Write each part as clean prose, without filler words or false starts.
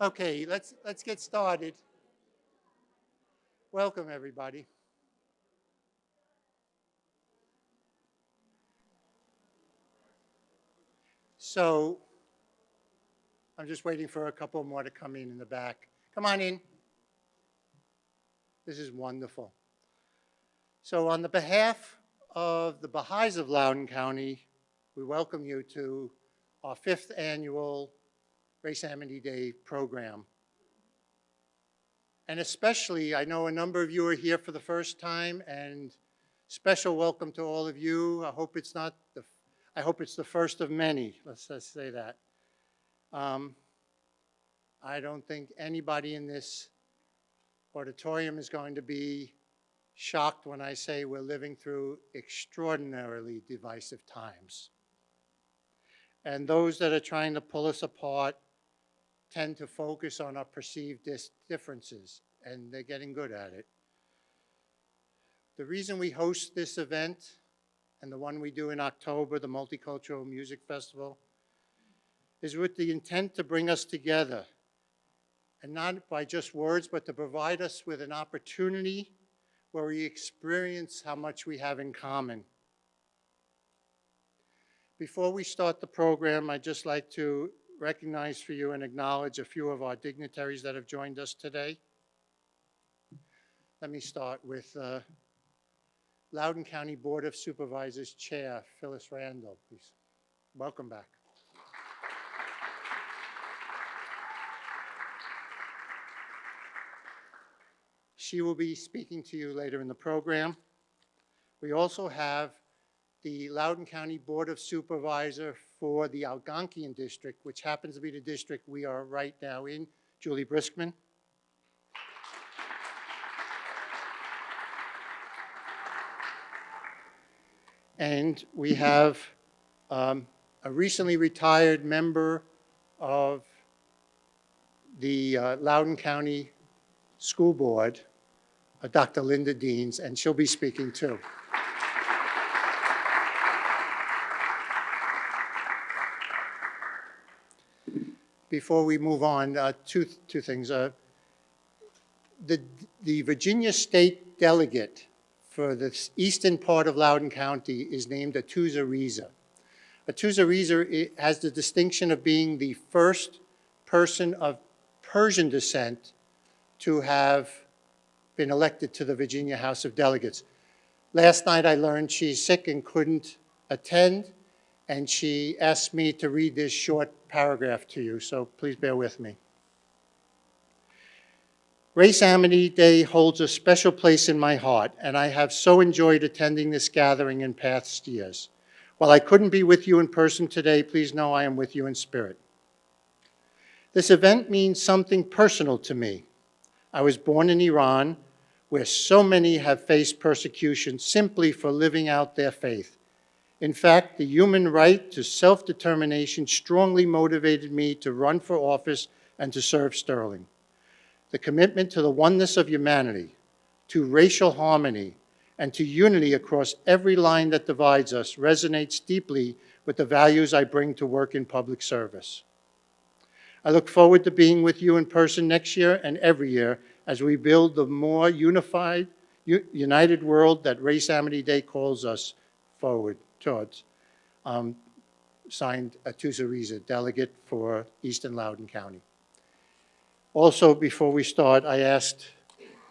Okay, let's get started. Welcome, everybody. So I'm just waiting for a couple more to come in the back. Come on in. This is wonderful. So on the behalf of the Baha'is of Loudoun County, we welcome you to our 5th annual Race Amity Day program. And especially, I know a number of you are here for the first time, and special welcome to all of you. I hope it's the first of many. Let's just say that. I don't think anybody in this auditorium is going to be shocked when I say we're living through extraordinarily divisive times. And those that are trying to pull us apart tend to focus on our perceived differences, and they're getting good at it. The reason we host this event, and the one we do in October, the Multicultural Music Festival, is with the intent to bring us together, and not by just words, but to provide us with an opportunity where we experience how much we have in common. Before we start the program, I'd just like to recognize for you and acknowledge a few of our dignitaries that have joined us today. Let me start with Loudoun County Board of Supervisors Chair, Phyllis Randall, please. Welcome back. She will be speaking to you later in the program. We also have the Loudoun County Board of Supervisor for the Algonquian District, which happens to be the district we are right now in, Julie Briskman. And we have a recently retired member of the Loudoun County School Board, Dr. Linda Deans, and she'll be speaking too. Before we move on, two things. The Virginia State Delegate for the eastern part of Loudoun County is named Atuza Reza. Atuza Reza has the distinction of being the first person of Persian descent to have been elected to the Virginia House of Delegates. Last night I learned she's sick and couldn't attend, and she asked me to read this short paragraph to you, so please bear with me. Race Amity Day holds a special place in my heart, and I have so enjoyed attending this gathering in past years. While I couldn't be with you in person today, please know I am with you in spirit. This event means something personal to me. I was born in Iran, where so many have faced persecution simply for living out their faith. In fact, the human right to self-determination strongly motivated me to run for office and to serve Sterling. The commitment to the oneness of humanity, to racial harmony, and to unity across every line that divides us resonates deeply with the values I bring to work in public service. I look forward to being with you in person next year and every year as we build the more unified, united world that Race Amity Day calls us forward towards. Signed, Atuza Reza, Delegate for Eastern Loudoun County. Also, before we start, I asked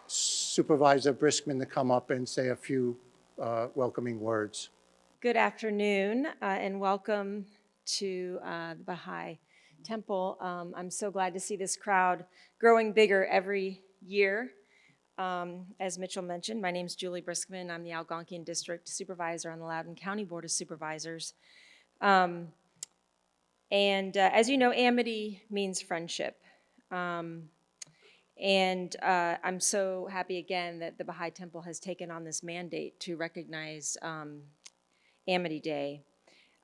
Supervisor Briskman to come up and say a few welcoming words. Good afternoon, and welcome to the Baha'i Temple. I'm so glad to see this crowd growing bigger every year. As Mitchell mentioned, my name is Julie Briskman. I'm the Algonquian District Supervisor on the Loudoun County Board of Supervisors. As you know, Amity means friendship. I'm so happy again that the Baha'i Temple has taken on this mandate to recognize Amity Day,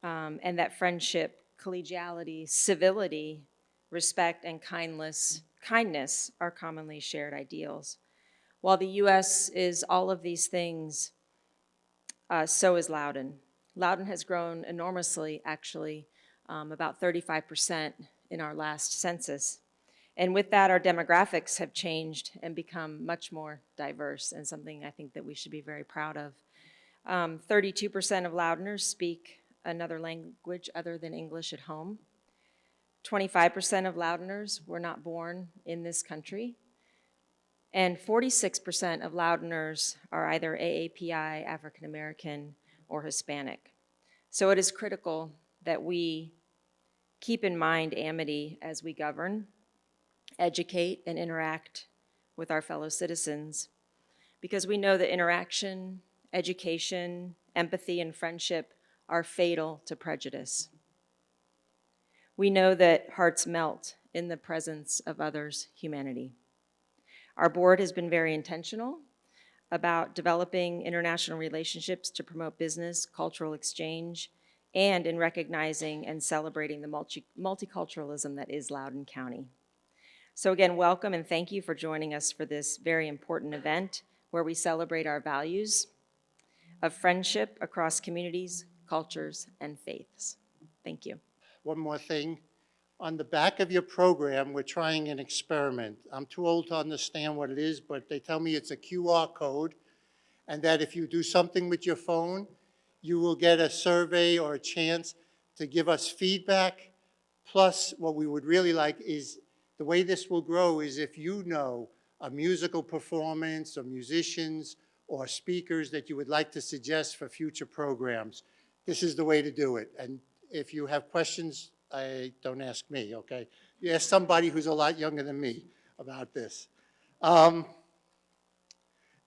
and that friendship, collegiality, civility, respect, and kindness are commonly shared ideals. While the U.S. is all of these things, so is Loudoun. Loudoun has grown enormously, actually, about 35% in our last census. And with that, our demographics have changed and become much more diverse, and something I think that we should be very proud of. 32% of Loudoners speak another language other than English at home. 25% of Loudoners were not born in this country. And 46% of Loudoners are either AAPI, African American, or Hispanic. So it is critical that we keep in mind Amity as we govern, educate, and interact with our fellow citizens, because we know that interaction, education, empathy, and friendship are fatal to prejudice. We know that hearts melt in the presence of others' humanity. Our board has been very intentional about developing international relationships to promote business, cultural exchange, and in recognizing and celebrating the multiculturalism that is Loudoun County. So again, welcome and thank you for joining us for this very important event where we celebrate our values of friendship across communities, cultures, and faiths. Thank you. One more thing. On the back of your program, we're trying an experiment. I'm too old to understand what it is, but they tell me it's a QR code, and that if you do something with your phone, you will get a survey or a chance to give us feedback. Plus, what we would really like is, the way this will grow is if you know a musical performance or musicians or speakers that you would like to suggest for future programs, this is the way to do it. And if you have questions, don't ask me, okay? You ask somebody who's a lot younger than me about this. Now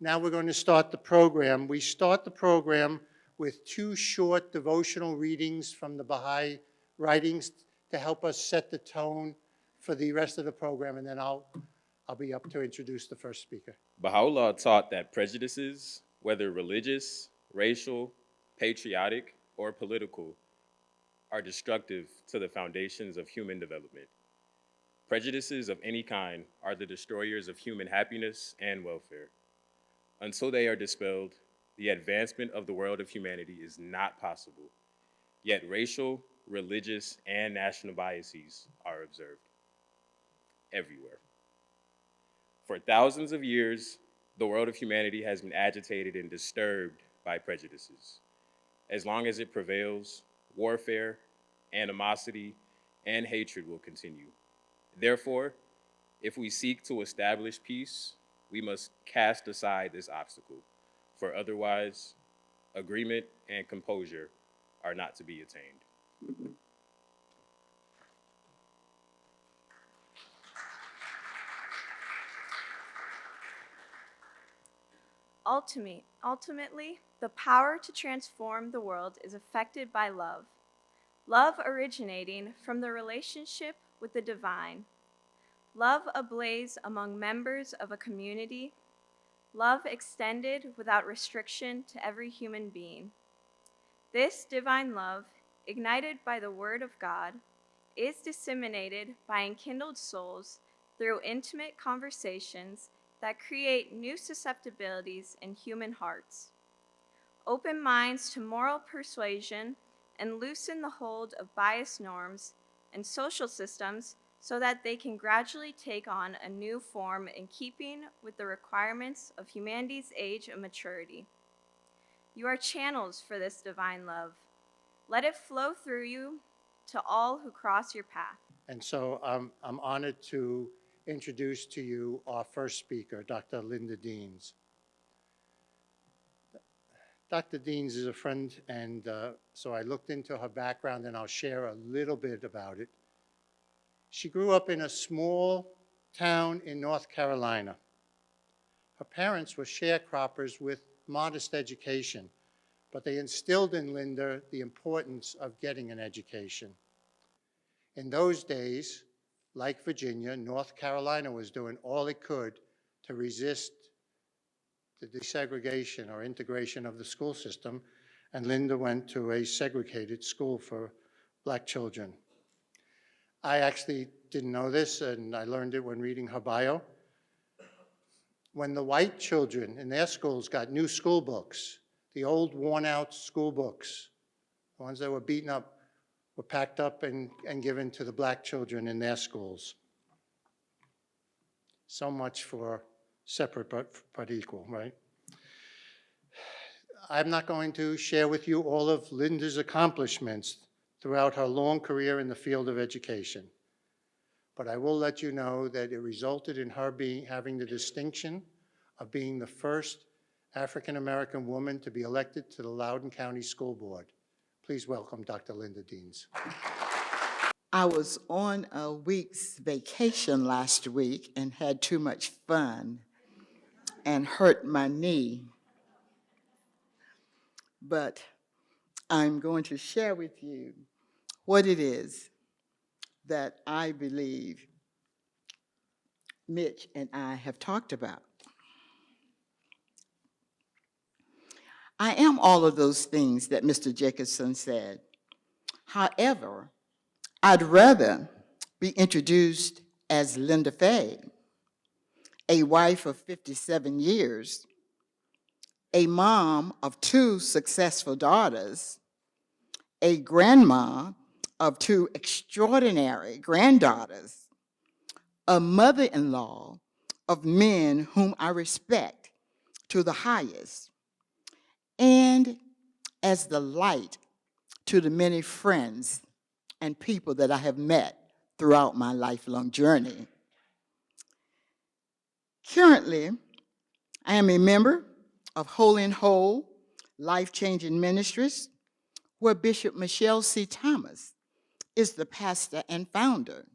we're going to start the program. We start the program with 2 short devotional readings from the Baha'i writings to help us set the tone for the rest of the program, and then I'll be up to introduce the first speaker. Baha'u'llah taught that prejudices, whether religious, racial, patriotic, or political, are destructive to the foundations of human development. Prejudices of any kind are the destroyers of human happiness and welfare. Until they are dispelled, the advancement of the world of humanity is not possible. Yet racial, religious, and national biases are observed everywhere. For thousands of years, the world of humanity has been agitated and disturbed by prejudices. As long as it prevails, warfare, animosity, and hatred will continue. Therefore, if we seek to establish peace, we must cast aside this obstacle, for otherwise, agreement and composure are not to be attained. Ultimately, the power to transform the world is affected by love. Love originating from the relationship with the divine. Love ablaze among members of a community. Love extended without restriction to every human being. This divine love, ignited by the Word of God, is disseminated by enkindled souls through intimate conversations that create new susceptibilities in human hearts. Open minds to moral persuasion and loosen the hold of biased norms and social systems so that they can gradually take on a new form in keeping with the requirements of humanity's age of maturity. You are channels for this divine love. Let it flow through you to all who cross your path. And so I'm honored to introduce to you our first speaker, Dr. Linda Deans. Dr. Deans is a friend, and so I looked into her background, and I'll share a little bit about it. She grew up in a small town in North Carolina. Her parents were sharecroppers with modest education, but they instilled in Linda the importance of getting an education. In those days, like Virginia, North Carolina was doing all it could to resist the desegregation or integration of the school system, and Linda went to a segregated school for black children. I actually didn't know this, and I learned it when reading her bio. When the white children in their schools got new school books, the old worn-out school books, the ones that were beaten up, were packed up and given to the black children in their schools. So much for separate but equal, right? I'm not going to share with you all of Linda's accomplishments throughout her long career in the field of education, but I will let you know that it resulted in her having the distinction of being the first African-American woman to be elected to the Loudoun County School Board. Please welcome Dr. Linda Deans. I was on a week's vacation last week and had too much fun and hurt my knee. But I'm going to share with you what it is that I believe Mitch and I have talked about. I am all of those things that Mr. Jacobson said. However, I'd rather be introduced as Linda Fay, a wife of 57 years, a mom of 2 successful daughters, a grandma of 2 extraordinary granddaughters, a mother-in-law of men whom I respect to the highest, and as the light to the many friends and people that I have met throughout my lifelong journey. Currently, I am a member of Holy and Whole Life-Changing Ministries, where Bishop Michelle C. Thomas is the pastor and founder.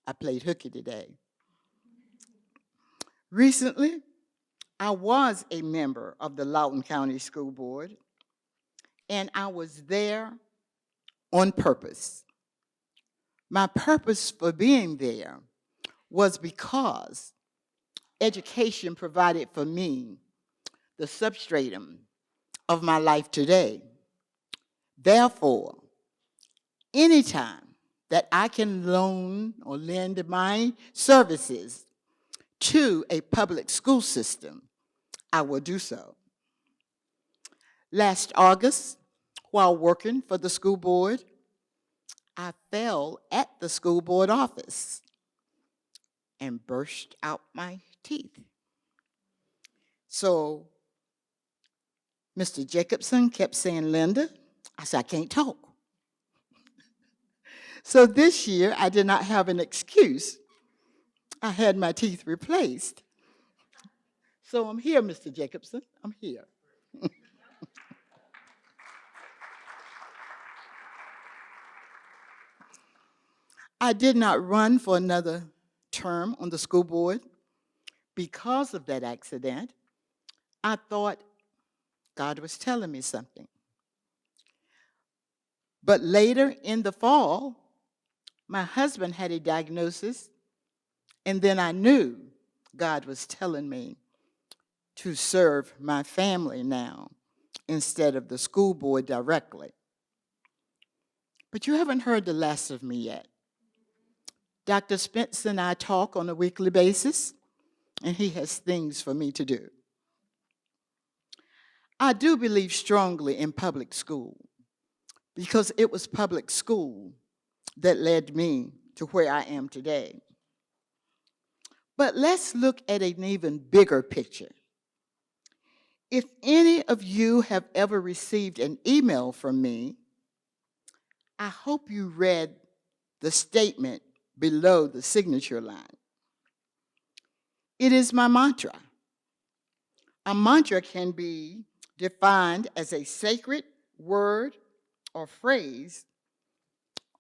I played hooky today. Recently, I was a member of the Loudoun County School Board, and I was there on purpose. My purpose for being there was because education provided for me the substratum of my life today. Therefore, anytime that I can loan or lend my services to a public school system, I will do so. Last August, while working for the school board, I fell at the school board office and burst out my teeth. So Mr. Jacobson kept saying, Linda, I said, I can't talk. So this year, I did not have an excuse. I had my teeth replaced. So I'm here, Mr. Jacobson, I'm here. I did not run for another term on the school board because of that accident. I thought God was telling me something. But later in the fall, my husband had a diagnosis, and then I knew God was telling me to serve my family now instead of the school board directly. But you haven't heard the last of me yet. Dr. Spence and I talk on a weekly basis, and he has things for me to do. I do believe strongly in public school because it was public school that led me to where I am today. But let's look at an even bigger picture. If any of you have ever received an email from me, I hope you read the statement below the signature line. It is my mantra. A mantra can be defined as a sacred word or phrase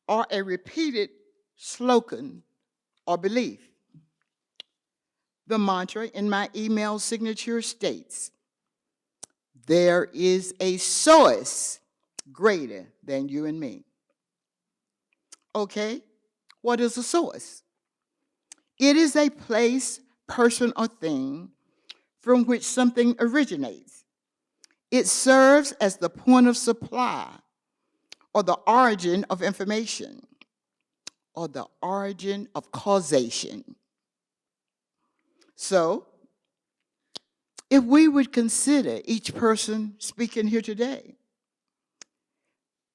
or a repeated slogan or belief. The mantra in my email signature states, there is a source greater than you and me. Okay, what is a source? It is a place, person, or thing from which something originates. It serves as the point of supply or the origin of information or the origin of causation. So, if we would consider each person speaking here today,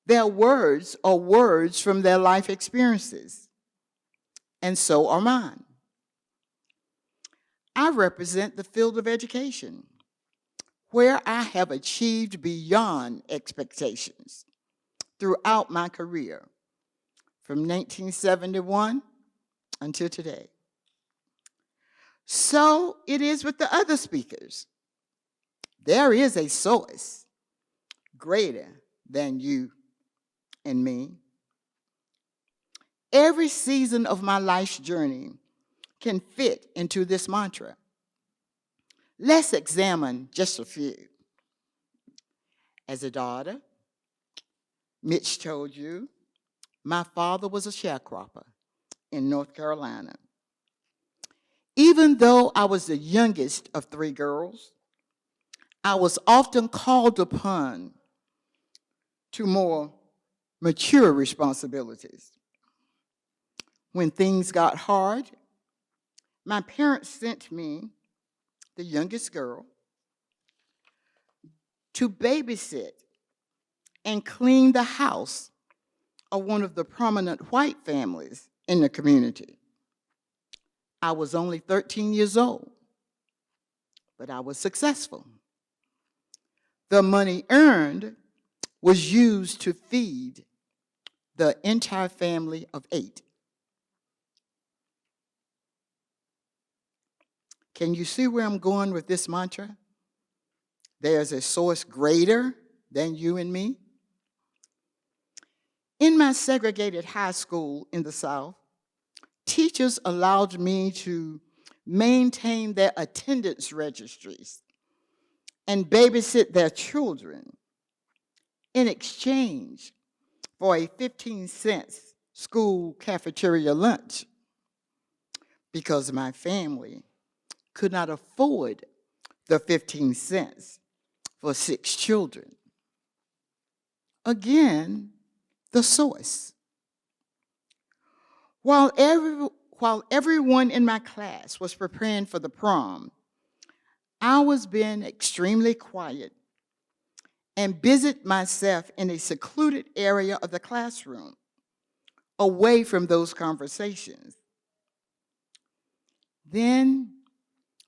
their words are words from their life experiences, and so are mine. I represent the field of education, where I have achieved beyond expectations throughout my career, from 1971 until today. So it is with the other speakers. There is a source greater than you and me. Every season of my life's journey can fit into this mantra. Let's examine just a few. As a daughter, Mitch told you, my father was a sharecropper in North Carolina. Even though I was the youngest of three girls, I was often called upon to more mature responsibilities. When things got hard, my parents sent me, the youngest girl, to babysit and clean the house of one of the prominent white families in the community. I was only 13 years old, but I was successful. The money earned was used to feed the entire family of 8. Can you see where I'm going with this mantra? There's a source greater than you and me. In my segregated high school in the South, teachers allowed me to maintain their attendance registries and babysit their children in exchange for a 15-cent school cafeteria lunch, because my family could not afford the 15 cents for 6 children. Again, the source. While everyone in my class was preparing for the prom, I was being extremely quiet and busied myself in a secluded area of the classroom, away from those conversations. Then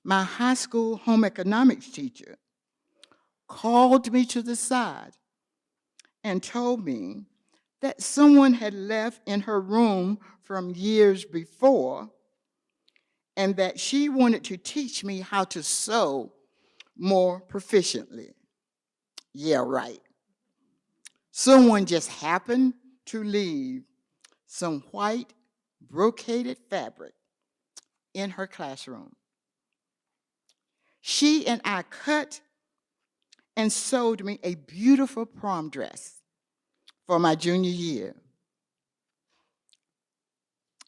my high school home economics teacher called me to the side and told me that someone had left in her room from years before, and that she wanted to teach me how to sew more proficiently. Yeah, right. Someone just happened to leave some white brocaded fabric in her classroom. She and I cut and sewed me a beautiful prom dress for my junior year.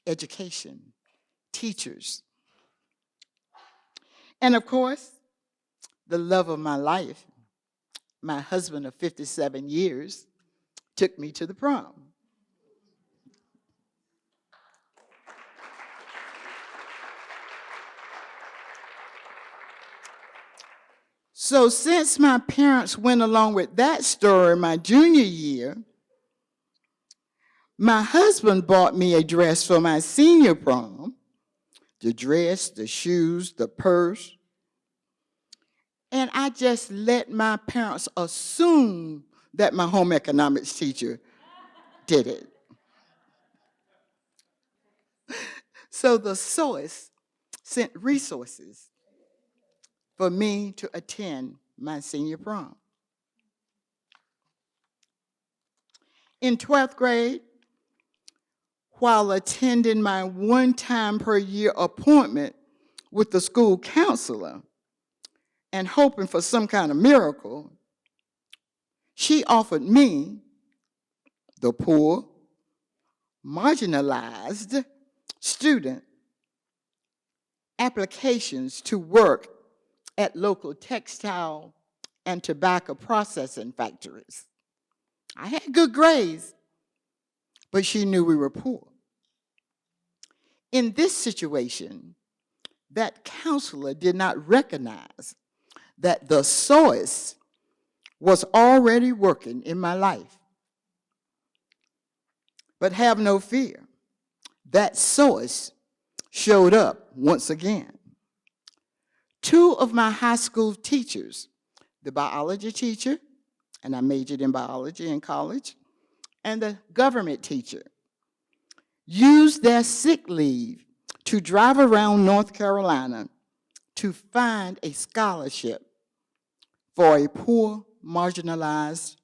Education, teachers, and of course, the love of my life, my husband of 57 years, took me to the prom. So since my parents went along with that story my junior year, my husband bought me a dress for my senior prom, the dress, the shoes, the purse, and I just let my parents assume that my home economics teacher did it. So the source sent resources for me to attend my senior prom. In 12th grade, while attending my one time per year appointment with the school counselor and hoping for some kind of miracle, she offered me, the poor, marginalized student, applications to work at local textile and tobacco processing factories. I had good grades, but she knew we were poor. In this situation, that counselor did not recognize that the source was already working in my life. But have no fear, that source showed up once again. Two of my high school teachers, the biology teacher, and I majored in biology in college, and the government teacher, used their sick leave to drive around North Carolina to find a scholarship for a poor, marginalized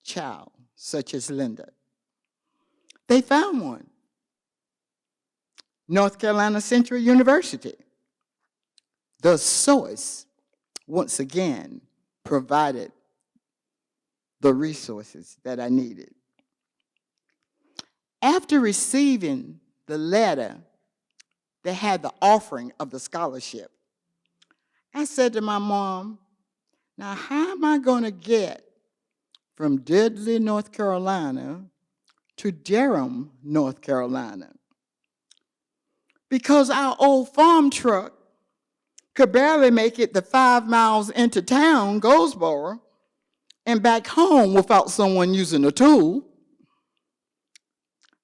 child, such as Linda. They found one. North Carolina Central University. The source, once again, provided the resources that I needed. After receiving the letter that had the offering of the scholarship, I said to my mom, now how am I going to get from Dudley, North Carolina to Durham, North Carolina? Because our old farm truck could barely make it the 5 miles into town, Goldsboro, and back home without someone using a tool.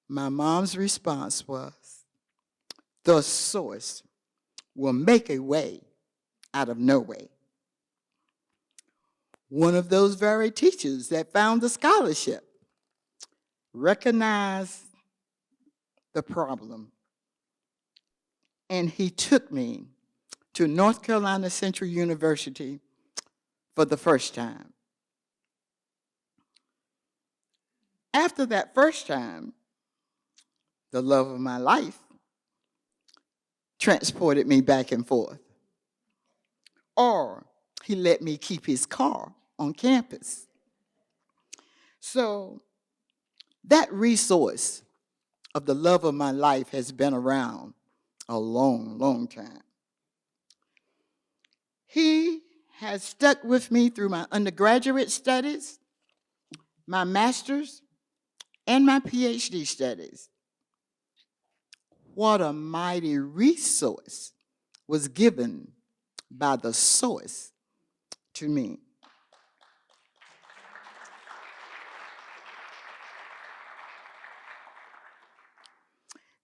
My mom's response was, the source will make a way out of no way. One of those very teachers that found the scholarship recognized the problem, and he took me to North Carolina Central University for the first time. After that first time, the love of my life transported me back and forth. Or he let me keep his car on campus. So that resource of the love of my life has been around a long, long time. He has stuck with me through my undergraduate studies, my master's, and my PhD studies. What a mighty resource was given by the source to me.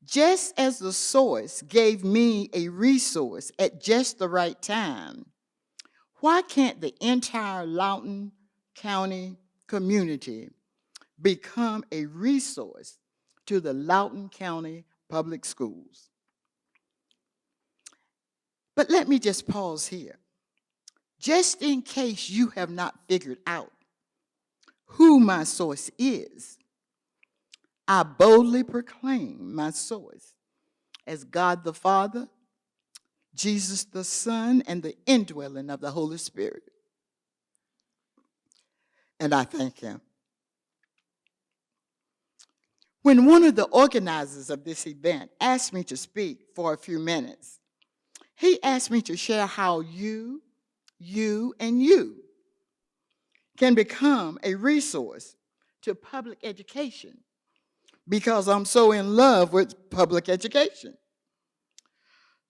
Just as the source gave me a resource at just the right time, why can't the entire Loudoun County community become a resource to the Loudoun County Public Schools? But let me just pause here. Just in case you have not figured out who my source is, I boldly proclaim my source as God the Father, Jesus the Son, and the indwelling of the Holy Spirit. And I thank him. When one of the organizers of this event asked me to speak for a few minutes, he asked me to share how you can become a resource to public education, because I'm so in love with public education.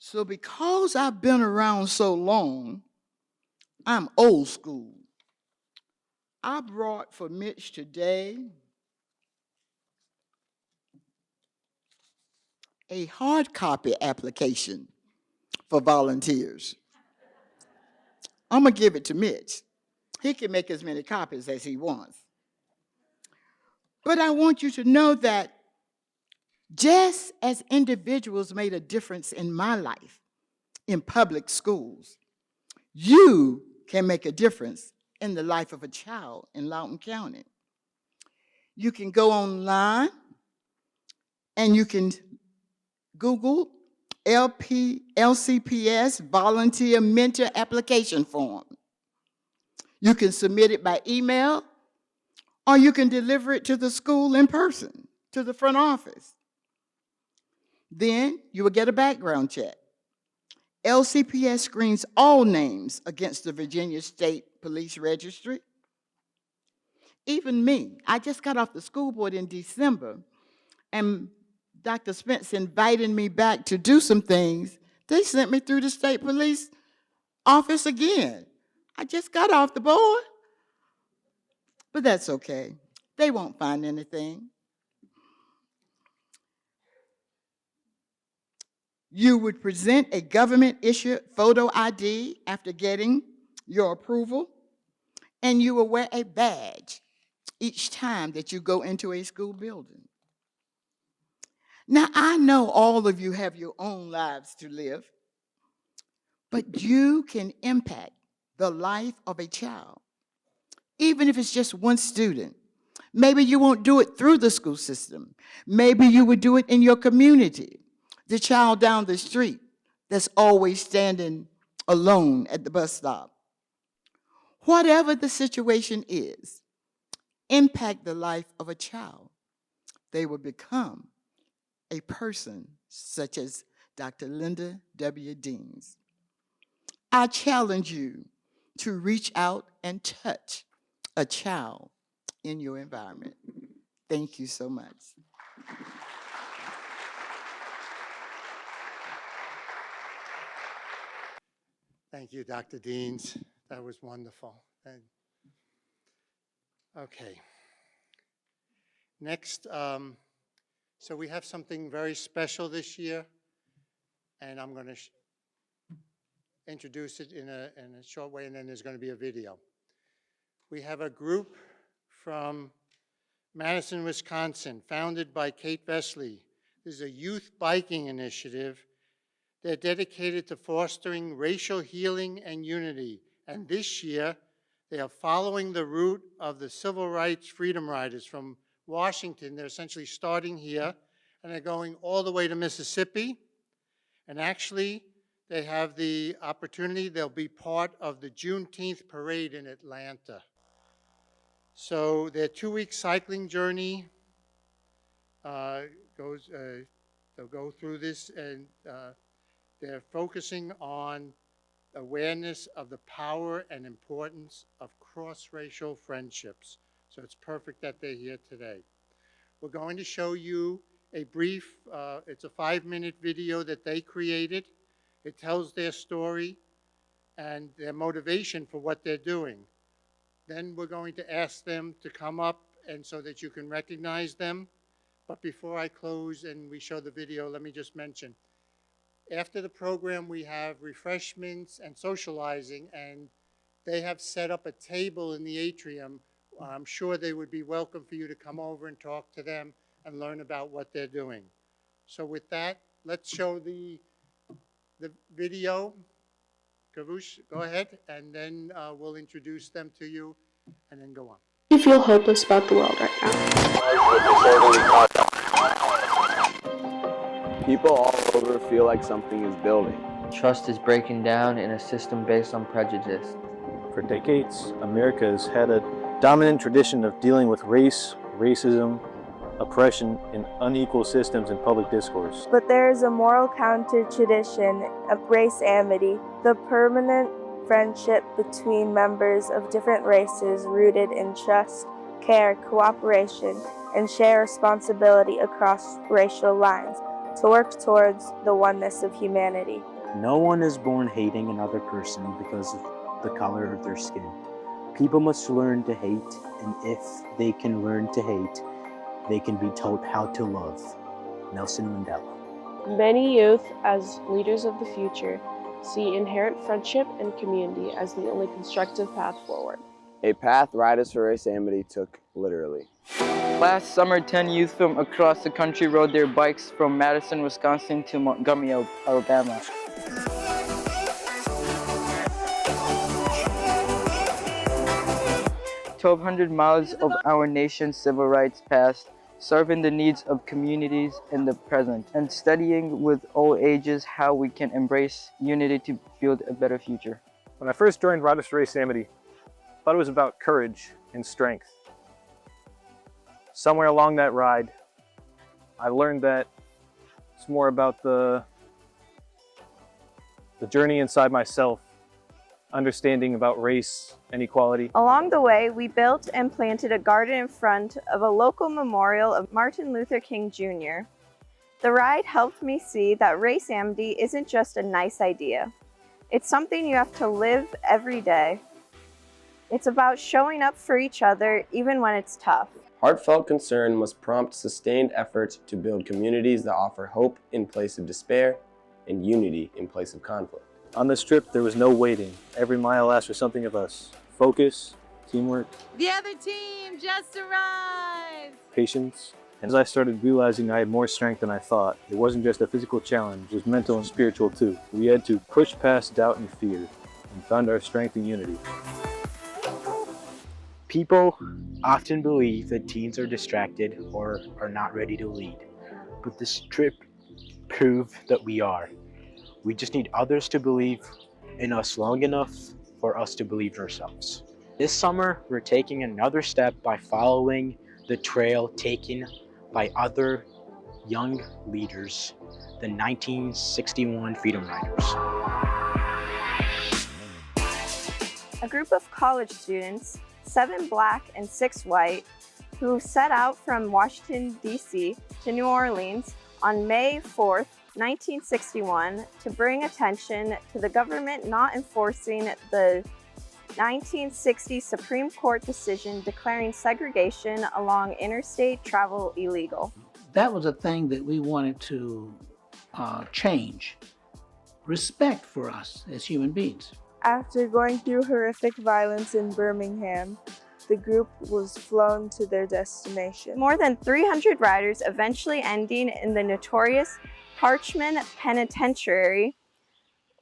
So because I've been around so long, I'm old school. I brought for Mitch today a hard copy application for volunteers. I'm gonna give it to Mitch. He can make as many copies as he wants. But I want you to know that just as individuals made a difference in my life in public schools, you can make a difference in the life of a child in Loudoun County. You can go online and you can Google LCPS Volunteer Mentor Application Form. You can submit it by email, or you can deliver it to the school in person, to the front office. Then you will get a background check. LCPS screens all names against the Virginia State Police Registry. Even me, I just got off the school board in December, and Dr. Spence invited me back to do some things. They sent me through the state police office again. I just got off the board, but that's okay. They won't find anything. You would present a government-issued photo ID after getting your approval, and you will wear a badge each time that you go into a school building. Now, I know all of you have your own lives to live, but you can impact the life of a child, even if it's just one student. Maybe you won't do it through the school system. Maybe you would do it in your community. The child down the street that's always standing alone at the bus stop. Whatever the situation is, impact the life of a child. They will become a person such as Dr. Linda W. Deans. I challenge you to reach out and touch a child in your environment. Thank you so much. Thank you, Dr. Deans. That was wonderful. Okay. Next, so we have something very special this year, and I'm going to introduce it in a short way, and then there's going to be a video. We have a group from Madison, Wisconsin, founded by Kate Vesley. This is a youth biking initiative. They're dedicated to fostering racial healing and unity. And this year, they are following the route of the civil rights freedom riders from Washington. They're essentially starting here, and they're going all the way to Mississippi. And actually, they have the opportunity, they'll be part of the Juneteenth parade in Atlanta. So their 2-week cycling journey they'll go through this, and they're focusing on awareness of the power and importance of cross-racial friendships. So it's perfect that they're here today. We're going to show you a brief, it's a 5-minute video that they created. It tells their story and their motivation for what they're doing. Then we're going to ask them to come up and so that you can recognize them. But before I close and we show the video, let me just mention, after the program, we have refreshments and socializing, and they have set up a table in the atrium. I'm sure they would be welcome for you to come over and talk to them and learn about what they're doing. So with that, let's show the video. Kavush, go ahead, and then we'll introduce them to you, and then go on. You feel hopeless about the world right now. People all over feel like something is building. Trust is breaking down in a system based on prejudice. For decades, America has had a dominant tradition of dealing with race, racism, oppression, and unequal systems in public discourse. But there is a moral counter-tradition of race amity, the permanent friendship between members of different races rooted in trust, care, cooperation, and shared responsibility across racial lines to work towards the oneness of humanity. No one is born hating another person because of the color of their skin. People must learn to hate, and if they can learn to hate, they can be taught how to love. Nelson Mandela. Many youth, as leaders of the future, see inherent friendship and community as the only constructive path forward. A path Riders for Race Amity took literally. Last summer, 10 youth from across the country rode their bikes from Madison, Wisconsin to Montgomery, Alabama. 1,200 miles of our nation's civil rights past, serving the needs of communities in the present, and studying with all ages how we can embrace unity to build a better future. When I first joined Riders for Race Amity, I thought it was about courage and strength. Somewhere along that ride, I learned that it's more about the journey inside myself, understanding about race and equality. Along the way, we built and planted a garden in front of a local memorial of Martin Luther King Jr. The ride helped me see that race amity isn't just a nice idea. It's something you have to live every day. It's about showing up for each other even when it's tough. Heartfelt concern must prompt sustained effort to build communities that offer hope in place of despair, and unity in place of conflict. On this trip, there was no waiting. Every mile asked for something of us. Focus, teamwork, The other team just arrived! patience. And as I started realizing I had more strength than I thought, it wasn't just a physical challenge, it was mental and spiritual too. We had to push past doubt and fear and find our strength in unity. People often believe that teens are distracted or are not ready to lead, but this trip proved that we are. We just need others to believe in us long enough for us to believe in ourselves. This summer, we're taking another step by following the trail taken by other young leaders, the 1961 Freedom Riders. A group of college students, 7 black and 6 white, who set out from Washington, D.C. to New Orleans on May 4th, 1961 to bring attention to the government not enforcing the 1960 Supreme Court decision declaring segregation along interstate travel illegal. That was a thing that we wanted to change. Respect for us as human beings. After going through horrific violence in Birmingham, the group was flown to their destination. More than 300 riders eventually ending in the notorious Parchman Penitentiary,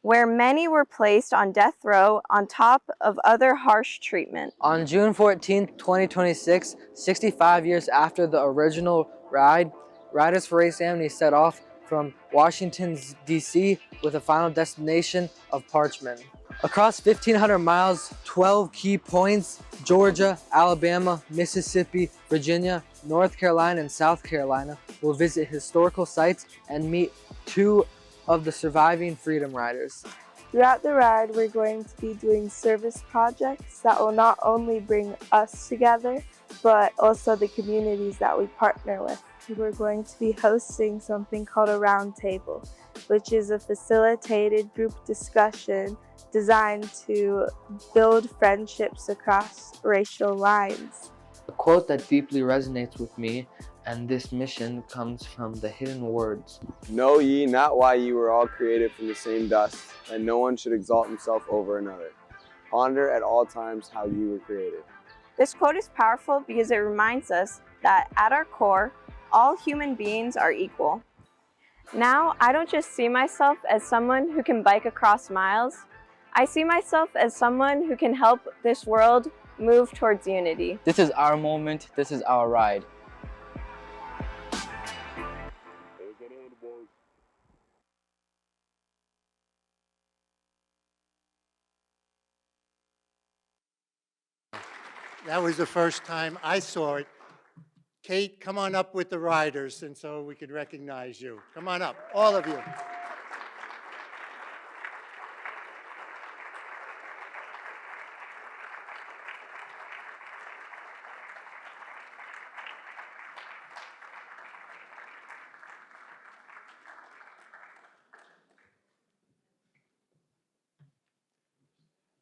where many were placed on death row on top of other harsh treatment. On June 14, 2026, 65 years after the original ride, Riders for Race Amity set off from Washington, D.C. with a final destination of Parchman. Across 1,500 miles, 12 key points, Georgia, Alabama, Mississippi, Virginia, North Carolina, and South Carolina will visit historical sites and meet 2 of the surviving Freedom Riders. Throughout the ride, we're going to be doing service projects that will not only bring us together, but also the communities that we partner with. We're going to be hosting something called a round table, which is a facilitated group discussion designed to build friendships across racial lines. A quote that deeply resonates with me and this mission comes from the hidden words. Know ye not why ye were all created from the same dust, and no one should exalt himself over another. Ponder at all times how ye were created. This quote is powerful because it reminds us that at our core, all human beings are equal. Now, I don't just see myself as someone who can bike across miles. I see myself as someone who can help this world move towards unity. This is our moment, this is our ride. That was the first time I saw it. Kate, come on up with the riders, and so we could recognize you. Come on up, all of you.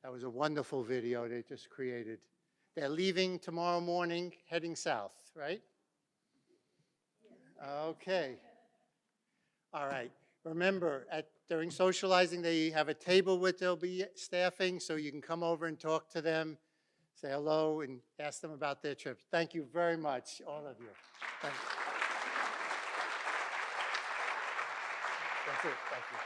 That was a wonderful video they just created. They're leaving tomorrow morning, heading south, right? Okay. All right. Remember, during socializing, they have a table with they'll be staffing, so you can come over and talk to them, say hello, and ask them about their trip. Thank you very much, all of you. Thanks. That's it. Thank you.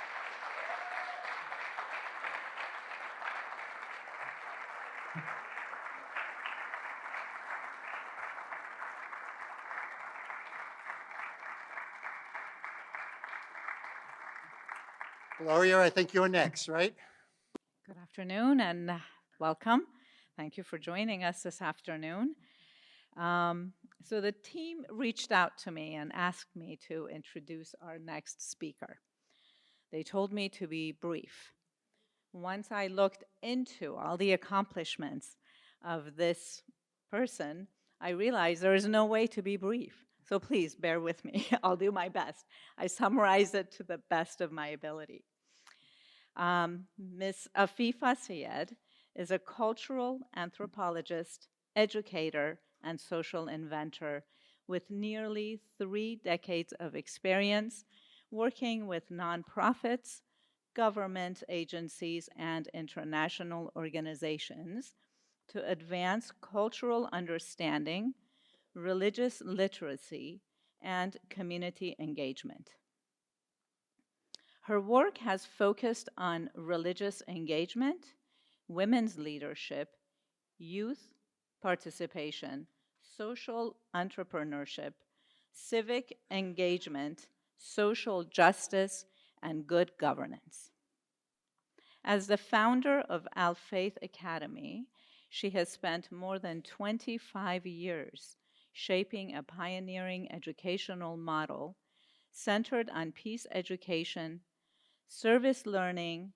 Gloria, I think you're next, right? Good afternoon and welcome. Thank you for joining us this afternoon. So the team reached out to me and asked me to introduce our next speaker. They told me to be brief. Once I looked into all the accomplishments of this person, I realized there is no way to be brief. So please bear with me. I'll do my best. I summarized it to the best of my ability. Ms. Afifa Syed is a cultural anthropologist, educator, and social inventor with nearly 3 decades of experience working with nonprofits, government agencies, and international organizations to advance cultural understanding, religious literacy, and community engagement. Her work has focused on religious engagement, women's leadership, youth participation, social entrepreneurship, civic engagement, social justice, and good governance. As the founder of Al Faith Academy, she has spent more than 25 years shaping a pioneering educational model centered on peace education, service learning,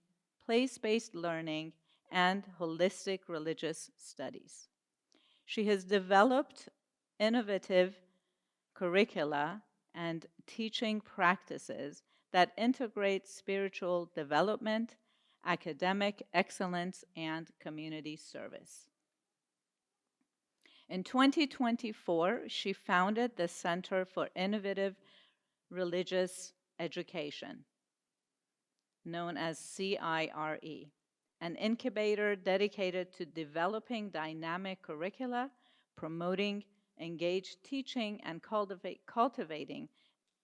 place-based learning, and holistic religious studies. She has developed innovative curricula and teaching practices that integrate spiritual development, academic excellence, and community service. In 2024, she founded the Center for Innovative Religious Education, known as CIRE, an incubator dedicated to developing dynamic curricula, promoting engaged teaching, and cultivating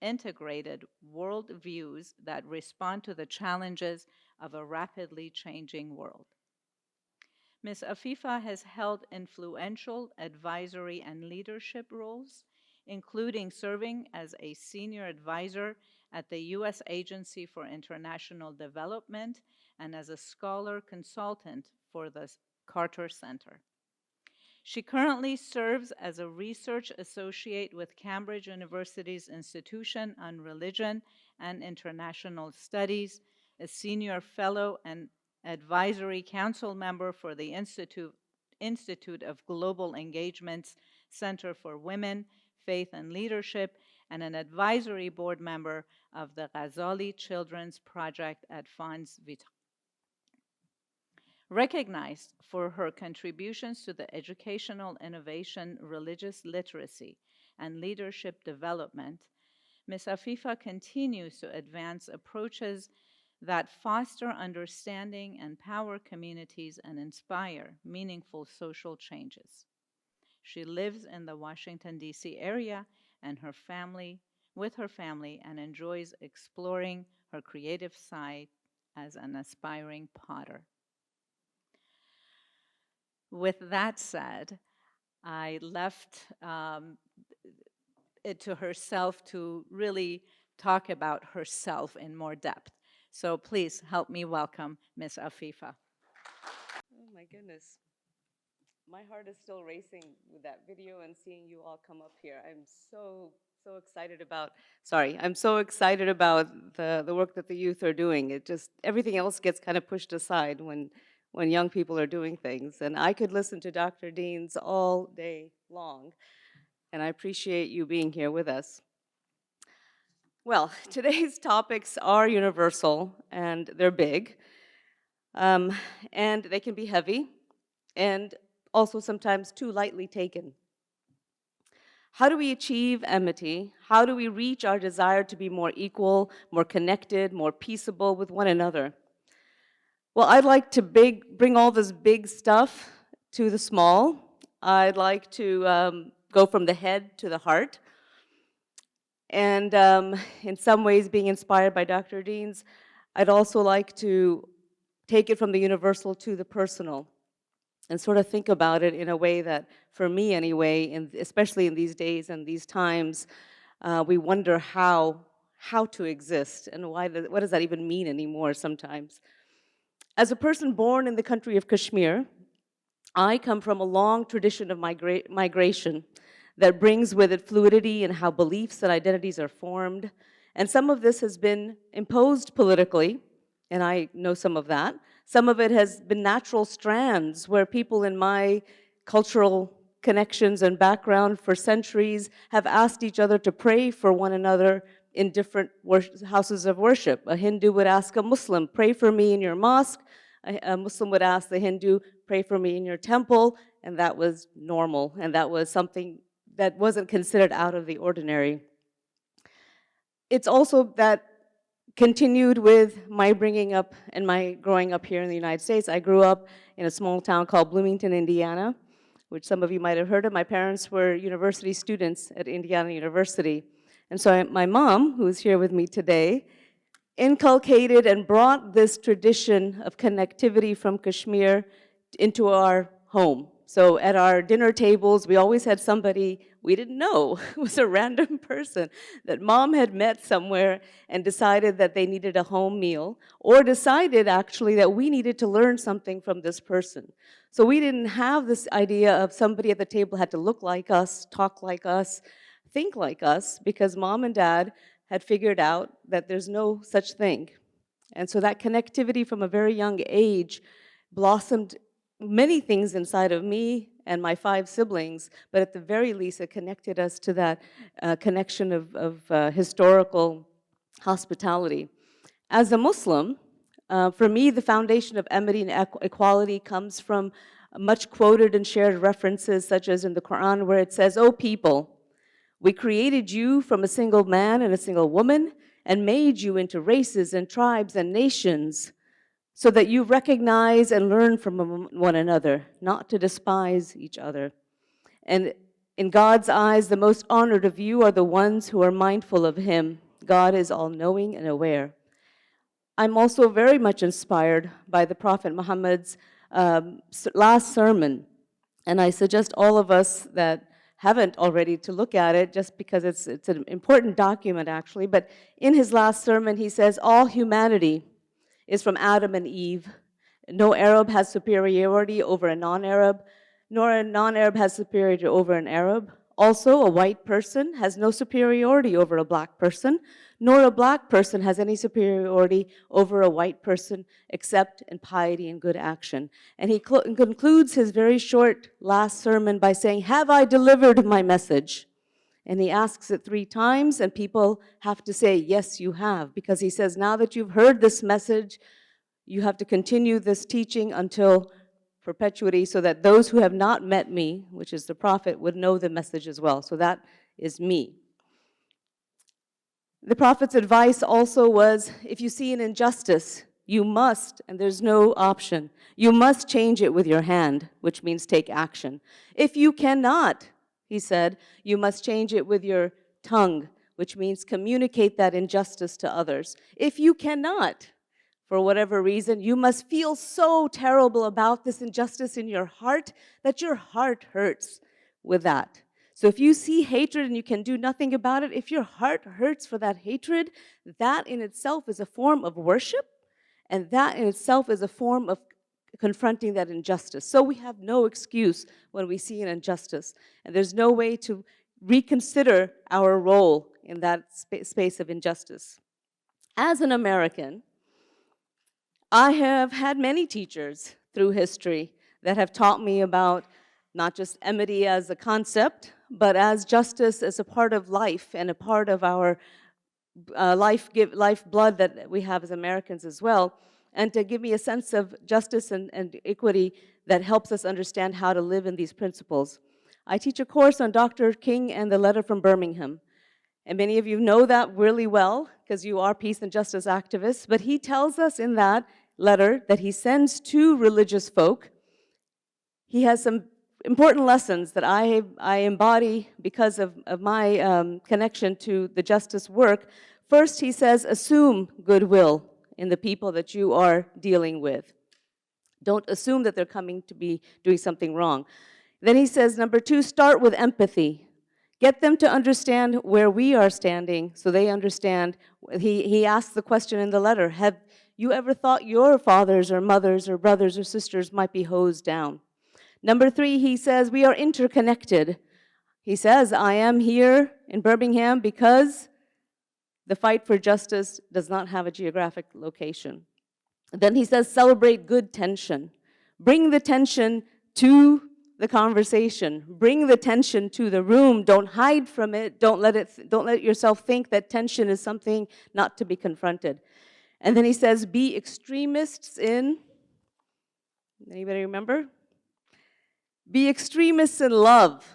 integrated worldviews that respond to the challenges of a rapidly changing world. Ms. Afifa has held influential advisory and leadership roles, including serving as a senior advisor at the U.S. Agency for International Development and as a scholar consultant for the Carter Center. She currently serves as a research associate with Cambridge University's Institution on Religion and International Studies, a senior fellow and advisory council member for the Institute of Global Engagement's Center for Women, Faith and Leadership, and an advisory board member of the Ghazali Children's Project at France Vitre. Recognized for her contributions to the educational innovation, religious literacy, and leadership development, Ms. Afifa continues to advance approaches that foster understanding, empower communities, and inspire meaningful social changes. She lives in the Washington, D.C. area with her family and enjoys exploring her creative side as an aspiring potter. With that said, I left it to herself to really talk about herself in more depth. So please help me welcome Ms. Afifa. Oh my goodness. My heart is still racing with that video and seeing you all come up here. I'm so excited about, I'm so excited about the work that the youth are doing. It just, everything else gets kind of pushed aside when young people are doing things. And I could listen to Dr. Deans all day long, and I appreciate you being here with us. Well, today's topics are universal, and they're big, and they can be heavy, and also sometimes too lightly taken. How do we achieve amity? How do we reach our desire to be more equal, more connected, more peaceable with one another? Well, I'd like to bring all this big stuff to the small. I'd like to go from the head to the heart. And in some ways, being inspired by Dr. Deans, I'd also like to take it from the universal to the personal and sort of think about it in a way that, for me anyway, especially in these days and these times, we wonder how to exist and what does that even mean anymore sometimes. As a person born in the country of Kashmir, I come from a long tradition of migration that brings with it fluidity in how beliefs and identities are formed. And some of this has been imposed politically, and I know some of that. Some of it has been natural strands where people in my cultural connections and background for centuries have asked each other to pray for one another in different houses of worship. A Hindu would ask a Muslim, pray for me in your mosque. A Muslim would ask the Hindu, pray for me in your temple, and that was normal, and that was something that wasn't considered out of the ordinary. It's also that continued with my bringing up and my growing up here in the United States. I grew up in a small town called Bloomington, Indiana, which some of you might have heard of. My parents were university students at Indiana University. And so my mom, who is here with me today, inculcated and brought this tradition of connectivity from Kashmir into our home. So at our dinner tables, we always had somebody we didn't know. It was a random person that mom had met somewhere and decided that they needed a home meal, or decided actually that we needed to learn something from this person. So we didn't have this idea of somebody at the table had to look like us, talk like us, think like us, because mom and dad had figured out that there's no such thing. And so that connectivity from a very young age blossomed many things inside of me and my 5 siblings, but at the very least, it connected us to that connection of historical hospitality. As a Muslim, for me, the foundation of amity and equality comes from much quoted and shared references, such as in the Quran, where it says, "O people, we created you from a single man and a single woman and made you into races and tribes and nations so that you recognize and learn from one another, not to despise each other. And in God's eyes, the most honored of you are the ones who are mindful of Him. God is all-knowing and aware." I'm also very much inspired by the Prophet Muhammad's last sermon. And I suggest all of us that haven't already to look at it, just because it's an important document actually. But in his last sermon, he says, all humanity is from Adam and Eve. No Arab has superiority over a non-Arab, nor a non-Arab has superiority over an Arab. Also, a white person has no superiority over a black person, nor a black person has any superiority over a white person, except in piety and good action. And he concludes his very short last sermon by saying, "Have I delivered my message?" And he asks it 3 times, and people have to say, "Yes, you have," because he says, now that you've heard this message, you have to continue this teaching until perpetuity, so that those who have not met me, which is the Prophet, would know the message as well. So that is me. The Prophet's advice also was, if you see an injustice, you must, and there's no option, you must change it with your hand, which means take action. If you cannot, he said, you must change it with your tongue, which means communicate that injustice to others. If you cannot, for whatever reason, you must feel so terrible about this injustice in your heart that your heart hurts with that. So if you see hatred and you can do nothing about it, if your heart hurts for that hatred, that in itself is a form of worship, and that in itself is a form of confronting that injustice. So we have no excuse when we see an injustice, and there's no way to reconsider our role in that space of injustice. As an American, I have had many teachers through history that have taught me about not just amity as a concept, but as justice as a part of life and a part of our lifeblood that we have as Americans as well, and to give me a sense of justice and equity that helps us understand how to live in these principles. I teach a course on Dr. King and the letter from Birmingham. And many of you know that really well because you are peace and justice activists, but he tells us in that letter that he sends to religious folk. He has some important lessons that I embody because of my connection to the justice work. First, he says, assume goodwill in the people that you are dealing with. Don't assume that they're coming to be doing something wrong. Then he says, number 2, start with empathy. Get them to understand where we are standing so they understand. He asks the question in the letter, have you ever thought your fathers or mothers or brothers or sisters might be hosed down? Number 3, he says, we are interconnected. He says, I am here in Birmingham because the fight for justice does not have a geographic location. Then he says, celebrate good tension. Bring the tension to the conversation. Bring the tension to the room. Don't hide from it. Don't let yourself think that tension is something not to be confronted. And then he says, be extremists in, anybody remember? Be extremists in love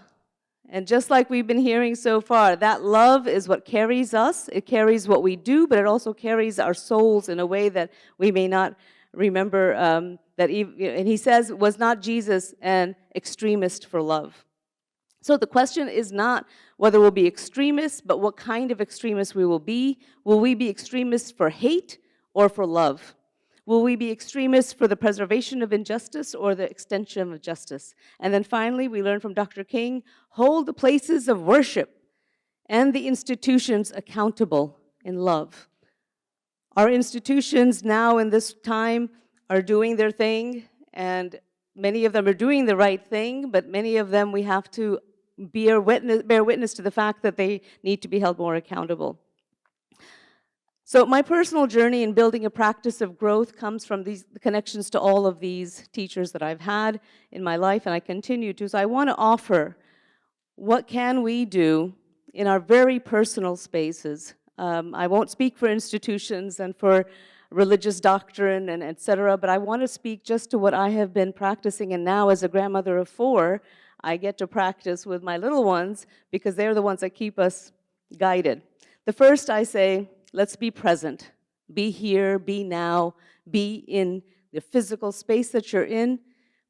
And just like we've been hearing so far, that love is what carries us. It carries what we do, but it also carries our souls in a way that we may not remember. And he says, was not Jesus an extremist for love? So the question is not whether we'll be extremists, but what kind of extremists we will be. Will we be extremists for hate or for love? Will we be extremists for the preservation of injustice or the extension of justice? And then finally, we learn from Dr. King, hold the places of worship and the institutions accountable in love. Our institutions now in this time are doing their thing, and many of them are doing the right thing, but many of them we have to bear witness to the fact that they need to be held more accountable. So my personal journey in building a practice of growth comes from the connections to all of these teachers that I've had in my life, and I continue to. So I want to offer, what can we do in our very personal spaces? I won't speak for institutions and for religious doctrine and et cetera, but I want to speak just to what I have been practicing, and now as a grandmother of 4, I get to practice with my little ones because they're the ones that keep us guided. The first, I say, let's be present. Be here, be now, be in the physical space that you're in.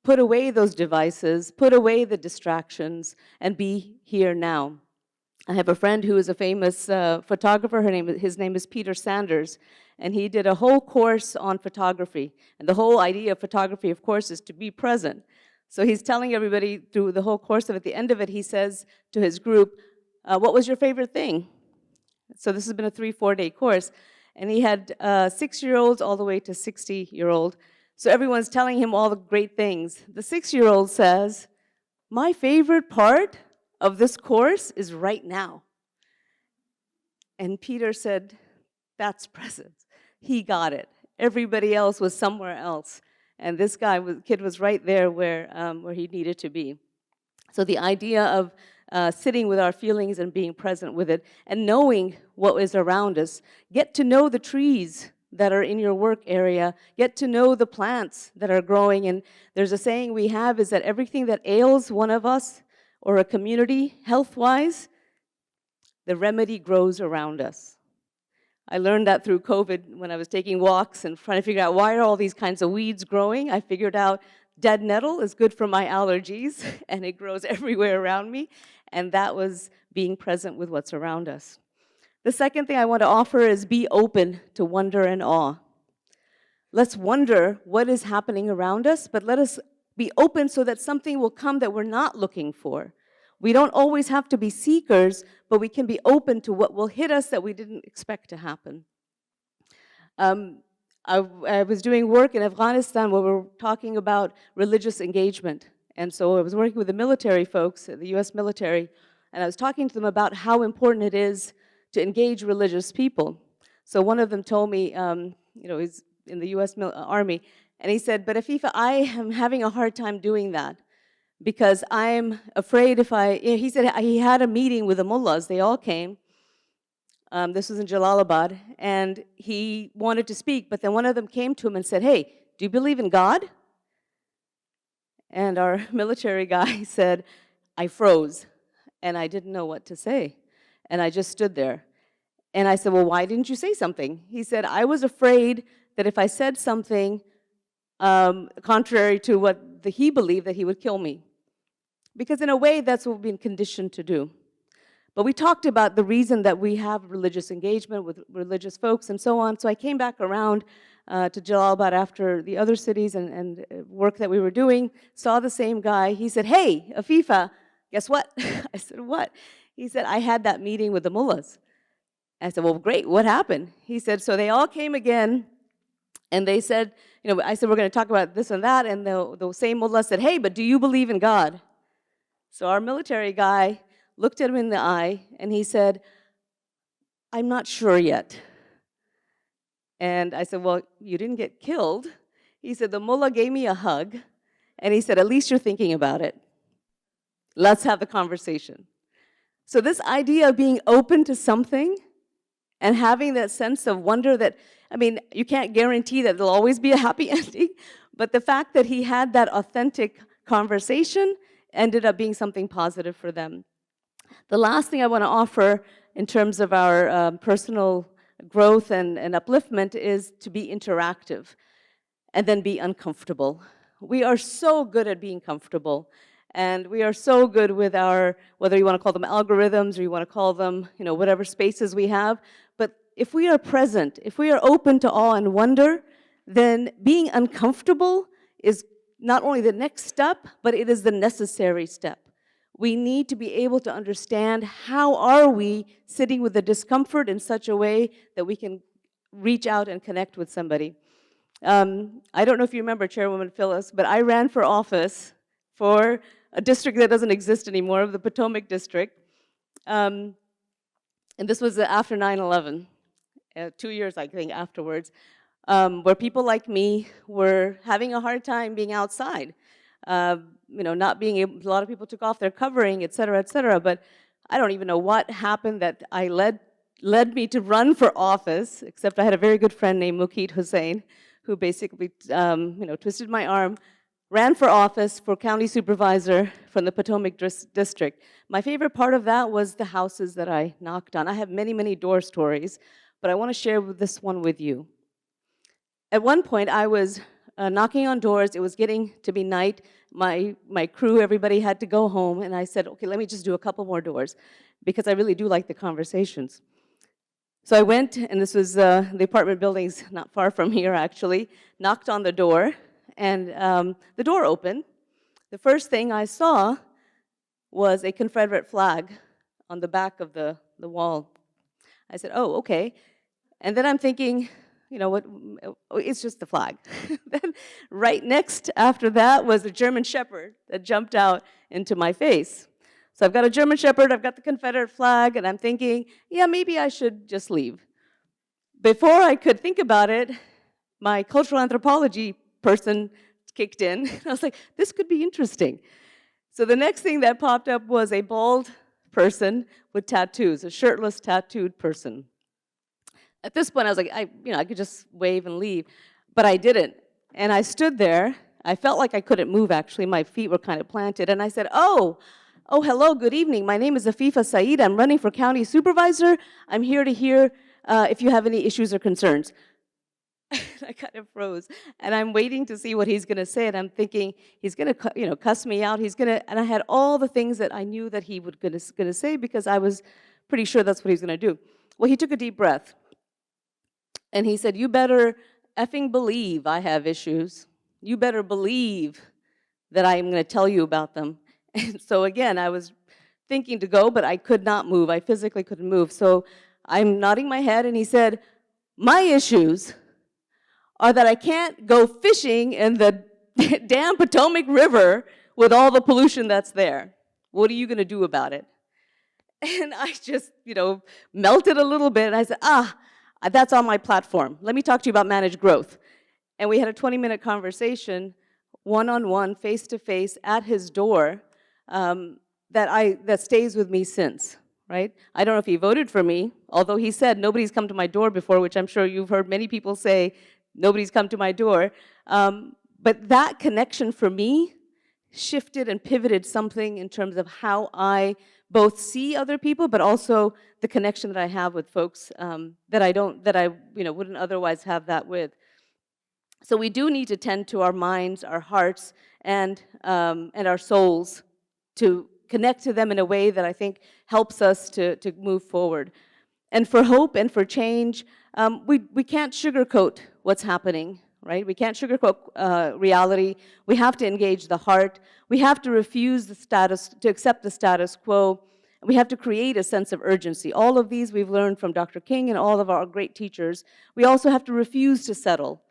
Put away those devices, put away the distractions, and be here now. I have a friend who is a famous photographer. His name is Peter Sanders, and he did a whole course on photography. And the whole idea of photography, of course, is to be present. So he's telling everybody through the whole course of it, at the end of it, he says to his group, what was your favorite thing? So this has been a 3-4 day course. And he had 6-year-olds all the way to 60-year-old. So everyone's telling him all the great things. The 6-year-old says, my favorite part of this course is right now. And Peter said, that's presence. He got it. Everybody else was somewhere else. And this kid was right there where he needed to be. So the idea of sitting with our feelings and being present with it and knowing what is around us. Get to know the trees that are in your work area. Get to know the plants that are growing. And there's a saying we have is that everything that ails one of us or a community health-wise, the remedy grows around us. I learned that through COVID when I was taking walks and trying to figure out why are all these kinds of weeds growing. I figured out dead nettle is good for my allergies, and it grows everywhere around me, and that was being present with what's around us. The second thing I want to offer is be open to wonder and awe. Let's wonder what is happening around us, but let us be open so that something will come that we're not looking for. We don't always have to be seekers, but we can be open to what will hit us that we didn't expect to happen. I was doing work in Afghanistan where we were talking about religious engagement. And so I was working with the military folks, the US military, and I was talking to them about how important it is to engage religious people. So one of them told me, he's in the US Army, and he said, but Afifa, I am having a hard time doing that because I'm afraid he said he had a meeting with the mullahs, they all came. This was in Jalalabad, and he wanted to speak, but then one of them came to him and said, hey, do you believe in God? And our military guy said, I froze, and I didn't know what to say. And I just stood there. And I said, well, why didn't you say something? He said, I was afraid that if I said something contrary to what he believed, that he would kill me. Because in a way, that's what we've been conditioned to do. But we talked about the reason that we have religious engagement with religious folks and so on. So I came back around to Jalalabad after the other cities and work that we were doing, saw the same guy. He said, hey, Afifa, guess what? I said, what? He said, I had that meeting with the mullahs. I said, well, great, what happened? He said, so they all came again, and they said, I said, we're going to talk about this and that, and the same mullah said, hey, but do you believe in God? So our military guy looked at him in the eye, and he said, I'm not sure yet. And I said, well, you didn't get killed. He said, the mullah gave me a hug, and he said, at least you're thinking about it. Let's have the conversation. So this idea of being open to something and having that sense of wonder that, you can't guarantee that there'll always be a happy ending, but the fact that he had that authentic conversation ended up being something positive for them. The last thing I want to offer in terms of our personal growth and upliftment is to be interactive and then be uncomfortable. We are so good at being comfortable, and we are so good with our, whether you want to call them algorithms or you want to call them, whatever spaces we have. But if we are present, if we are open to awe and wonder, then being uncomfortable is not only the next step, but it is the necessary step. We need to be able to understand how are we sitting with the discomfort in such a way that we can reach out and connect with somebody. I don't know if you remember Chairwoman Phyllis, but I ran for office for a district that doesn't exist anymore, the Potomac District. And this was after 9/11, 2 years, I think, afterwards, where people like me were having a hard time being outside. Not being able, a lot of people took off their covering, et cetera, but I don't even know what happened that led me to run for office, except I had a very good friend named Mukeet Hussain, who basically, twisted my arm, ran for office for county supervisor from the Potomac District. My favorite part of that was the houses that I knocked on. I have many, many door stories, but I want to share this one with you. At one point, I was knocking on doors. It was getting to be night. My crew, everybody had to go home, and I said, okay, let me just do a couple more doors, because I really do like the conversations. So I went, and this was the apartment buildings not far from here, actually, knocked on the door, and the door opened. The first thing I saw was a Confederate flag on the back of the wall. I said, oh, okay. And then I'm thinking, what? It's just the flag. Then right next after that was a German Shepherd that jumped out into my face. So I've got a German Shepherd, I've got the Confederate flag, and I'm thinking, yeah, maybe I should just leave. Before I could think about it, my cultural anthropology person kicked in. I was like, this could be interesting. So the next thing that popped up was a bald person with tattoos, a shirtless, tattooed person. At this point, I was like, I could just wave and leave, but I didn't. And I stood there. I felt like I couldn't move, actually. My feet were kind of planted. And I said, oh, hello, good evening. My name is Afifa Saeed. I'm running for county supervisor. I'm here to hear if you have any issues or concerns. I kind of froze, and I'm waiting to see what he's going to say, and I'm thinking he's going to, cuss me out. And I had all the things that I knew that he was going to say, because I was pretty sure that's what he's going to do. Well, he took a deep breath, and he said, you better effing believe I have issues. You better believe that I am going to tell you about them. And so again, I was thinking to go, but I could not move. I physically couldn't move. So I'm nodding my head, and he said, my issues are that I can't go fishing in the damn Potomac River with all the pollution that's there. What are you going to do about it? And I just, melted a little bit, and I said, that's on my platform. Let me talk to you about managed growth. And we had a 20-minute conversation, one-on-one, face-to-face, at his door, that stays with me since, right? I don't know if he voted for me, although he said nobody's come to my door before, which I'm sure you've heard many people say, nobody's come to my door. But that connection for me shifted and pivoted something in terms of how I both see other people, but also the connection that I have with folks that I wouldn't otherwise have that with. So we do need to tend to our minds, our hearts, and our souls, to connect to them in a way that I think helps us to move forward. And for hope and for change, we can't sugarcoat what's happening, right? We can't sugarcoat reality. We have to engage the heart. We have to refuse to accept the status quo. We have to create a sense of urgency. All of these we've learned from Dr. King and all of our great teachers. We also have to refuse to settle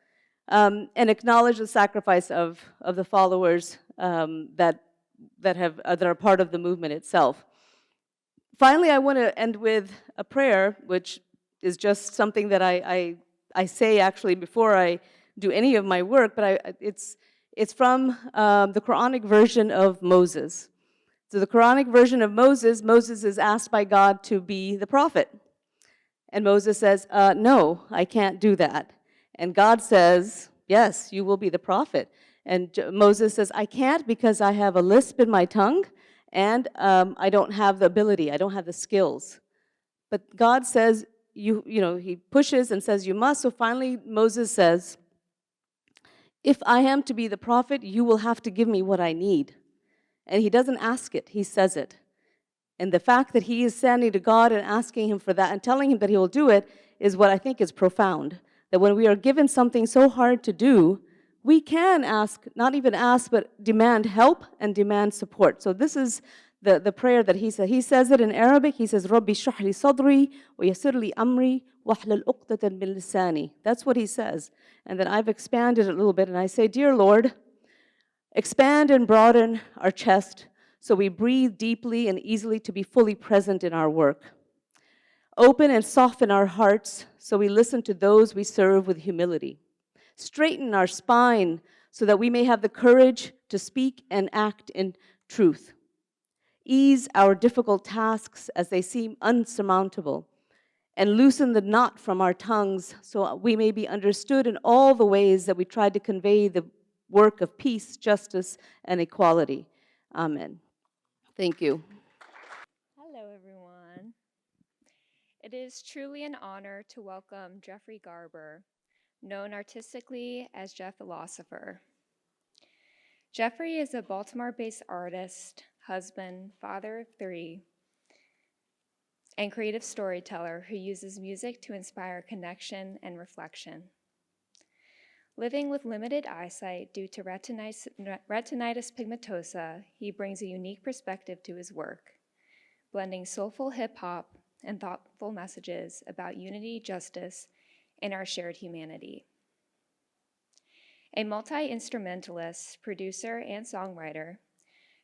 and acknowledge the sacrifice of the followers that are part of the movement itself. Finally, I want to end with a prayer, which is just something that I say actually before I do any of my work, but it's from the Quranic version of Moses. So the Quranic version of Moses is asked by God to be the prophet. And Moses says, no, I can't do that. And God says, yes, you will be the prophet. And Moses says, I can't because I have a lisp in my tongue, and I don't have the ability, I don't have the skills. But God says, you know, he pushes and says, you must. So finally, Moses says, if I am to be the prophet, you will have to give me what I need. And he doesn't ask it, he says it. And the fact that he is standing to God and asking him for that and telling him that he will do it is what I think is profound. That when we are given something so hard to do, we can ask, not even ask, but demand help and demand support. So this is the prayer that he said. He says it in Arabic. He says, Rabbi shrah li sadri wa yassir li amri wahlul uqdatan min lisani. That's what he says. And then I've expanded it a little bit and I say, Dear Lord, expand and broaden our chest so we breathe deeply and easily to be fully present in our work. Open and soften our hearts so we listen to those we serve with humility. Straighten our spine so that we may have the courage to speak and act in truth. Ease our difficult tasks as they seem unsurmountable, and loosen the knot from our tongues so we may be understood in all the ways that we try to convey the work of peace, justice, and equality. Amen. Thank you. Hello, everyone. It is truly an honor to welcome Jeffrey Garber, known artistically as Jeff Philosopher. Jeffrey is a Baltimore-based artist, husband, father of 3, and creative storyteller who uses music to inspire connection and reflection. Living with limited eyesight due to retinitis pigmentosa, he brings a unique perspective to his work, blending soulful hip-hop and thoughtful messages about unity, justice, and our shared humanity. A multi-instrumentalist, producer, and songwriter,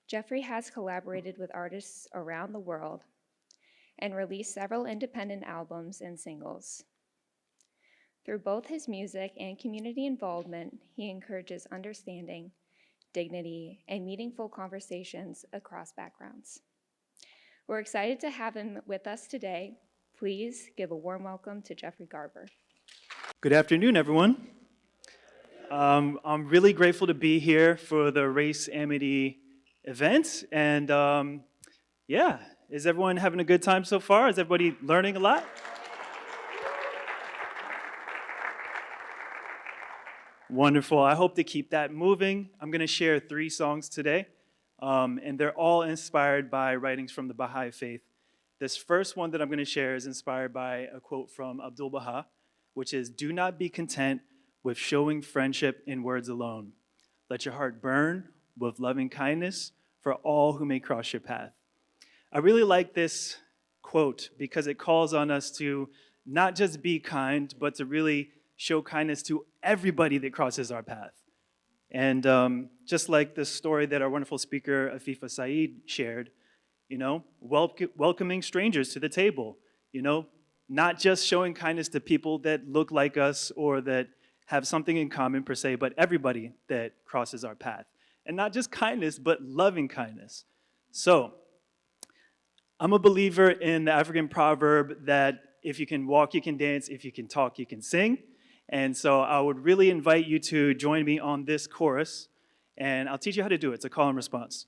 Jeffrey has collaborated with artists around the world and released several independent albums and singles. Through both his music and community involvement, he encourages understanding, dignity, and meaningful conversations across backgrounds. We're excited to have him with us today. Please give a warm welcome to Jeffrey Garber. Good afternoon, everyone. I'm really grateful to be here for the Race Amity event. And yeah, is everyone having a good time so far? Is everybody learning a lot? Wonderful. I hope to keep that moving. I'm going to share 3 songs today, and they're all inspired by writings from the Baha'i faith. This first one that I'm going to share is inspired by a quote from Abdul Baha, which is, "Do not be content with showing friendship in words alone. Let your heart burn with loving kindness for all who may cross your path." I really like this quote because it calls on us to not just be kind, but to really show kindness to everybody that crosses our path. And just like the story that our wonderful speaker, Afifa Saeed, shared, you know, welcoming strangers to the table, you know, not just showing kindness to people that look like us or that have something in common per se, but everybody that crosses our path. And not just kindness, but loving kindness. So, I'm a believer in the African proverb that if you can walk, you can dance, if you can talk, you can sing. And so I would really invite you to join me on this chorus, and I'll teach you how to do it. It's a call and response.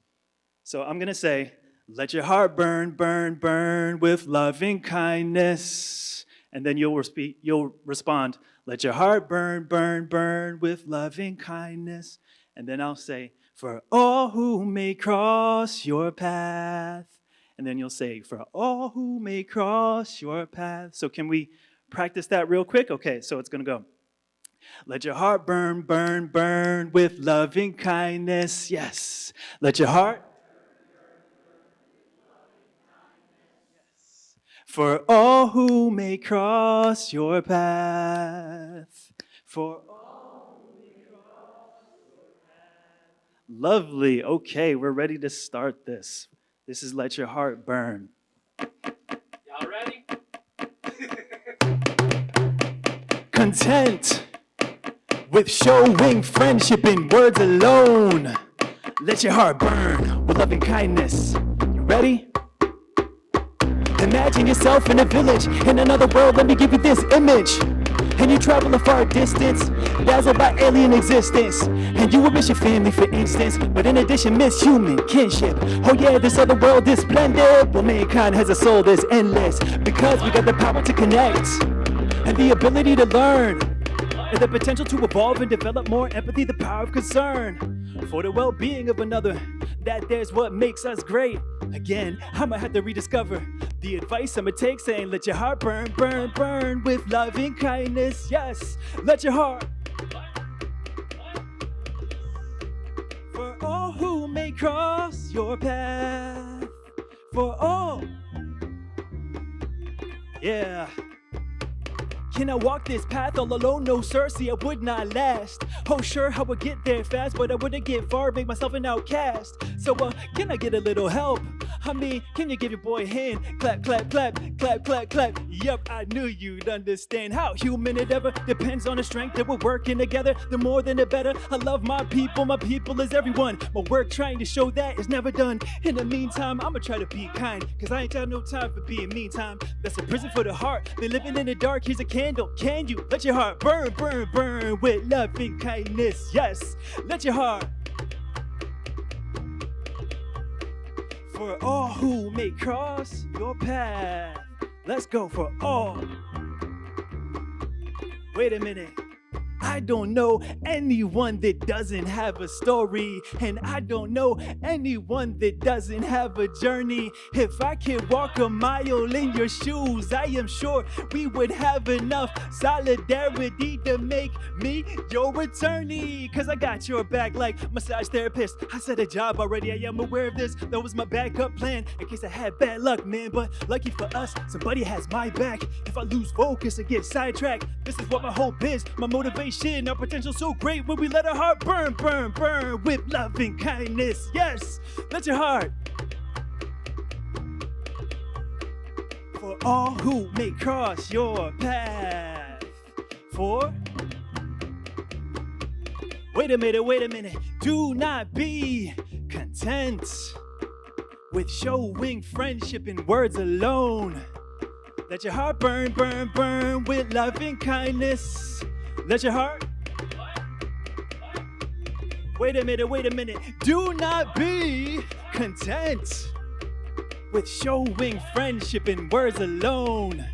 So I'm gonna say, let your heart burn, burn, burn with loving kindness. And then you'll respond, let your heart burn, burn, burn with loving kindness. And then I'll say, for all who may cross your path. And then you'll say, for all who may cross your path. So can we practice that real quick? Okay, so it's gonna go. Let your heart burn, burn, burn with loving kindness. Yes. Let your heart. Yes. For all who may cross your path. For all who may cross your path. Lovely. Okay, we're ready to start this. This is Let Your Heart Burn. Y'all ready? Content with showing friendship in words alone. Let your heart burn with loving kindness. You ready? Imagine yourself in a village, in another world. Let me give you this image. and you travel a far distance, dazzled by alien existence, and you would miss your family, for instance, but in addition, miss human kinship. Oh yeah, this other world is splendid. Well, mankind has a soul that's endless, because we got the power to connect, and the ability to learn, and the potential to evolve and develop more empathy, the power of concern for the well-being of another. That there's what makes us great. Again, I might have to rediscover the advice I'ma take, saying let your heart burn, burn, burn with loving kindness. Yes, let your heart. For all who may cross your path, for all. Yeah. Can I walk this path all alone? No, sir, see, I would not last. Oh, sure, I would get there fast, but I wouldn't get far, make myself an outcast. So, can I get a little help? I mean, can you give your boy a hand? Clap, clap, clap, clap, clap, clap. Yep, I knew you'd understand how human it ever depends on the strength that we're working together. The more than the better. I love my people is everyone. My work trying to show that is never done. In the meantime, I'ma try to be kind, cause I ain't got no time for being meantime. That's a prison for the heart. Been living in the dark, here's a candle. Can you let your heart burn, burn, burn with love and kindness? Yes, let your heart. For all who may cross your path. Let's go for all. Wait a minute. I don't know anyone that doesn't have a story, and I don't know anyone that doesn't have a journey. If I could walk a mile in your shoes, I am sure we would have enough solidarity to make me your attorney. Cause I got your back like massage therapist. I said a job already, I am aware of this. That was my backup plan in case I had bad luck, man. But lucky for us, somebody has my back. If I lose focus or get sidetracked, this is what my hope is, my motivation. Our potential so great when we let our heart burn, burn, burn with love and kindness. Yes, let your heart. For all who may cross your path. For wait a minute. Do not be content with showing friendship in words alone. Let your heart burn, burn, burn with love and kindness. Let your heart. Wait a minute. Do not be content with showing friendship in words alone.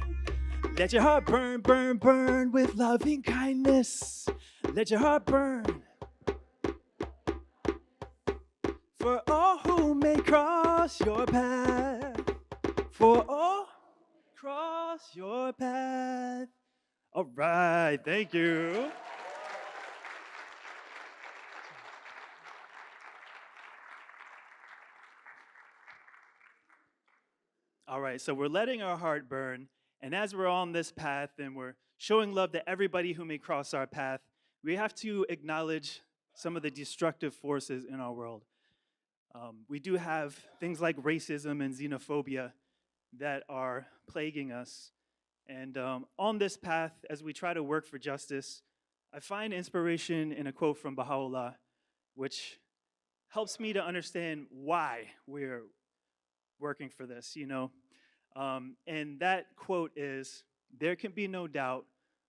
Let your heart burn, burn, burn with loving kindness. Let your heart burn. For all who may cross your path. For all cross your path. All right, thank you. All right, so we're letting our heart burn, and as we're on this path and we're showing love to everybody who may cross our path, we have to acknowledge some of the destructive forces in our world. We do have things like racism and xenophobia that are plaguing us. And on this path, as we try to work for justice, I find inspiration in a quote from Baha'u'llah, which helps me to understand why we're working for this, you know. And that quote is, "There can be no doubt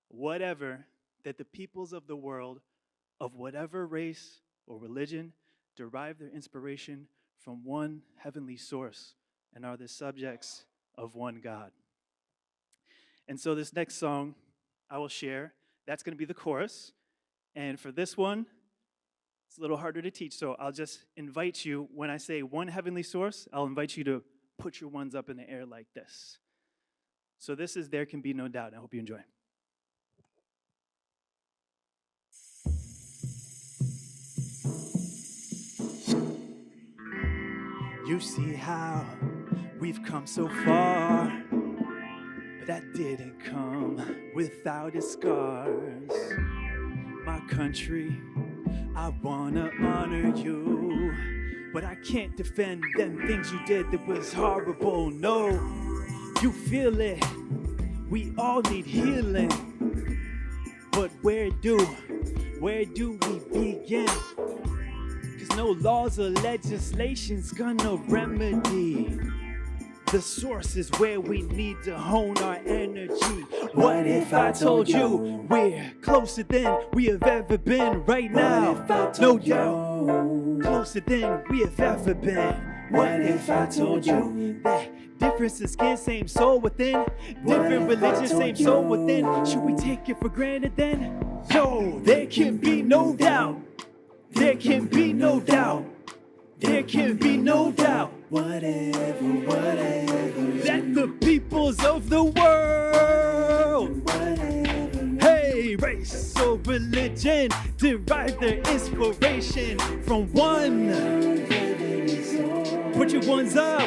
whatever that the peoples of the world, of whatever race or religion, derive their inspiration from one heavenly source and are the subjects of one God." And so this next song I will share, that's going to be the chorus. And for this one, it's a little harder to teach, so I'll just invite you, when I say one heavenly source, I'll invite you to put your ones up in the air like this. So this is There Can Be No Doubt. I hope you enjoy. You see how we've come so far, but that didn't come without its scars. My country, I wanna honor you, but I can't defend them things you did that was horrible. No, you feel it, we all need healing, but where do we begin? Cause no laws or legislation's gonna remedy The source is where we need to hone our energy. What if I told you we're closer than we have ever been right now? No doubt, closer than we have ever been. What if I told you that difference in skin, same soul within? Different religion, same soul within. Should we take it for granted then? No, there can be no doubt. There can be no doubt. There can be no doubt. Whatever, that the peoples of the world, hey, race or religion, derive their inspiration from one. Put your ones up.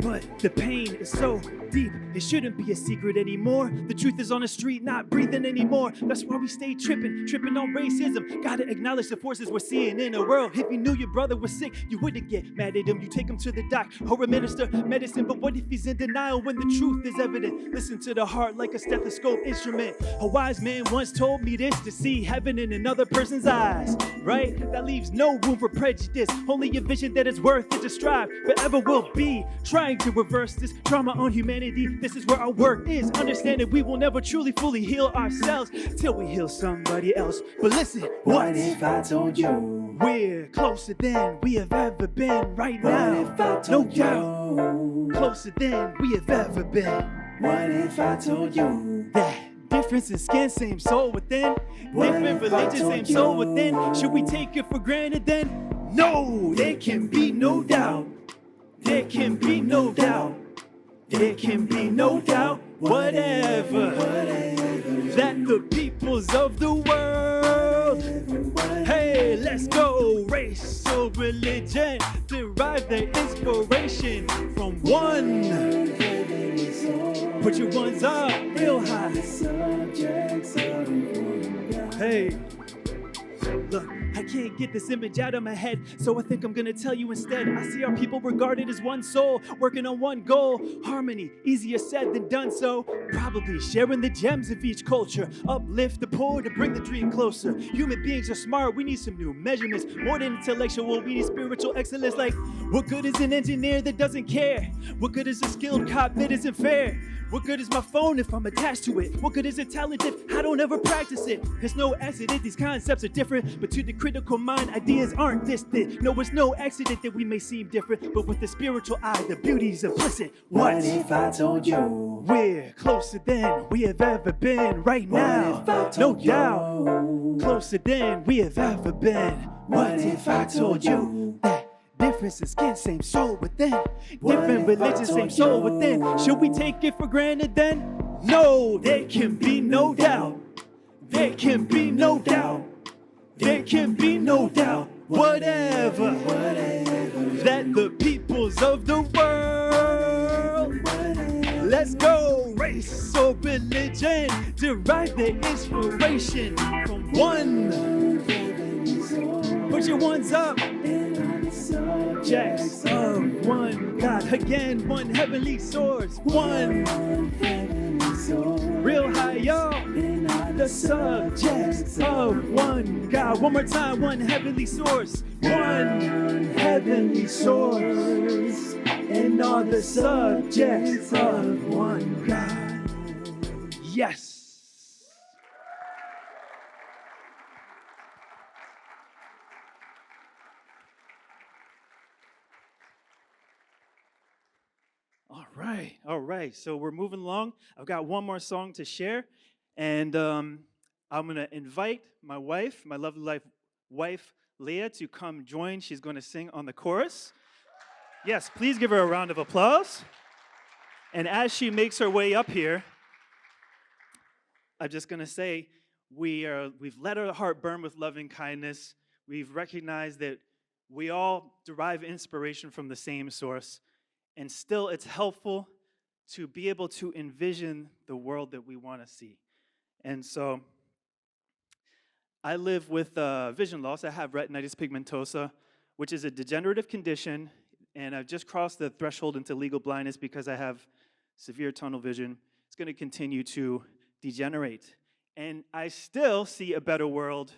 But the pain is so deep, it shouldn't be a secret anymore. The truth is on the street, not breathing anymore. That's why we stay tripping on racism. Gotta acknowledge the forces we're seeing in the world. If you knew your brother was sick, you wouldn't get mad at him. You take him to the doc or administer medicine. But what if he's in denial when the truth is evident? Listen to the heart like a stethoscope instrument. A wise man once told me this: to see heaven in another person's eyes, right? That leaves no room for prejudice. Only a vision that is worth it to strive forever will be. Trying to reverse this trauma on humanity. This is where our work is. Understanding we will never truly fully heal ourselves till we heal somebody else. But listen, what if I told you we're closer than we have ever been right now? No doubt, closer than we have ever been. What if I told you that difference in skin, same soul within? Different religion, same soul within. Should we take it for granted then? No, there can be no doubt. There can be no doubt. There can be no doubt, whatever, that the peoples of the world, hey, let's go, race or religion, derive their inspiration from one. Put your ones up real high. Hey. Look, I can't get this image out of my head, so I think I'm gonna tell you instead. I see our people regarded as one soul, working on one goal. Harmony, easier said than done, so probably sharing the gems of each culture. Uplift the poor to bring the dream closer. Human beings are smart, we need some new measurements. More than intellectual, we need spiritual excellence. Like, what good is an engineer that doesn't care? What good is a skilled cop that isn't fair? What good is my phone if I'm attached to it? What good is a talent if I don't ever practice it? There's no accident, these concepts are different, but to the critical mind, ideas aren't distant. No, it's no accident that we may seem different, but with the spiritual eye, the beauty's implicit. What if I told you we're closer than we have ever been right now? No doubt, closer than we have ever been. What if I told you that difference in skin, same soul within? Different religion, same soul within. Should we take it for granted then? No, there can be no doubt. There can be no doubt. There can be no doubt. Whatever, that the peoples of the world, let's go, race or religion, derive their inspiration from one. Put your ones up. Subjects of one God. Again, one heavenly source. One real high, y'all. The subjects of one God. One more time, one heavenly source. One heavenly source. And all the subjects of one God. Yes. All right. So we're moving along. I've got one more song to share, and I'm gonna invite my wife, my lovely wife, Leah, to come join. She's going to sing on the chorus. Yes, please give her a round of applause. And as she makes her way up here, I'm just gonna say we've let our heart burn with loving kindness. We've recognized that we all derive inspiration from the same source. And still, it's helpful to be able to envision the world that we want to see. And so, I live with vision loss. I have retinitis pigmentosa, which is a degenerative condition, and I've just crossed the threshold into legal blindness because I have severe tunnel vision. It's going to continue to degenerate. And I still see a better world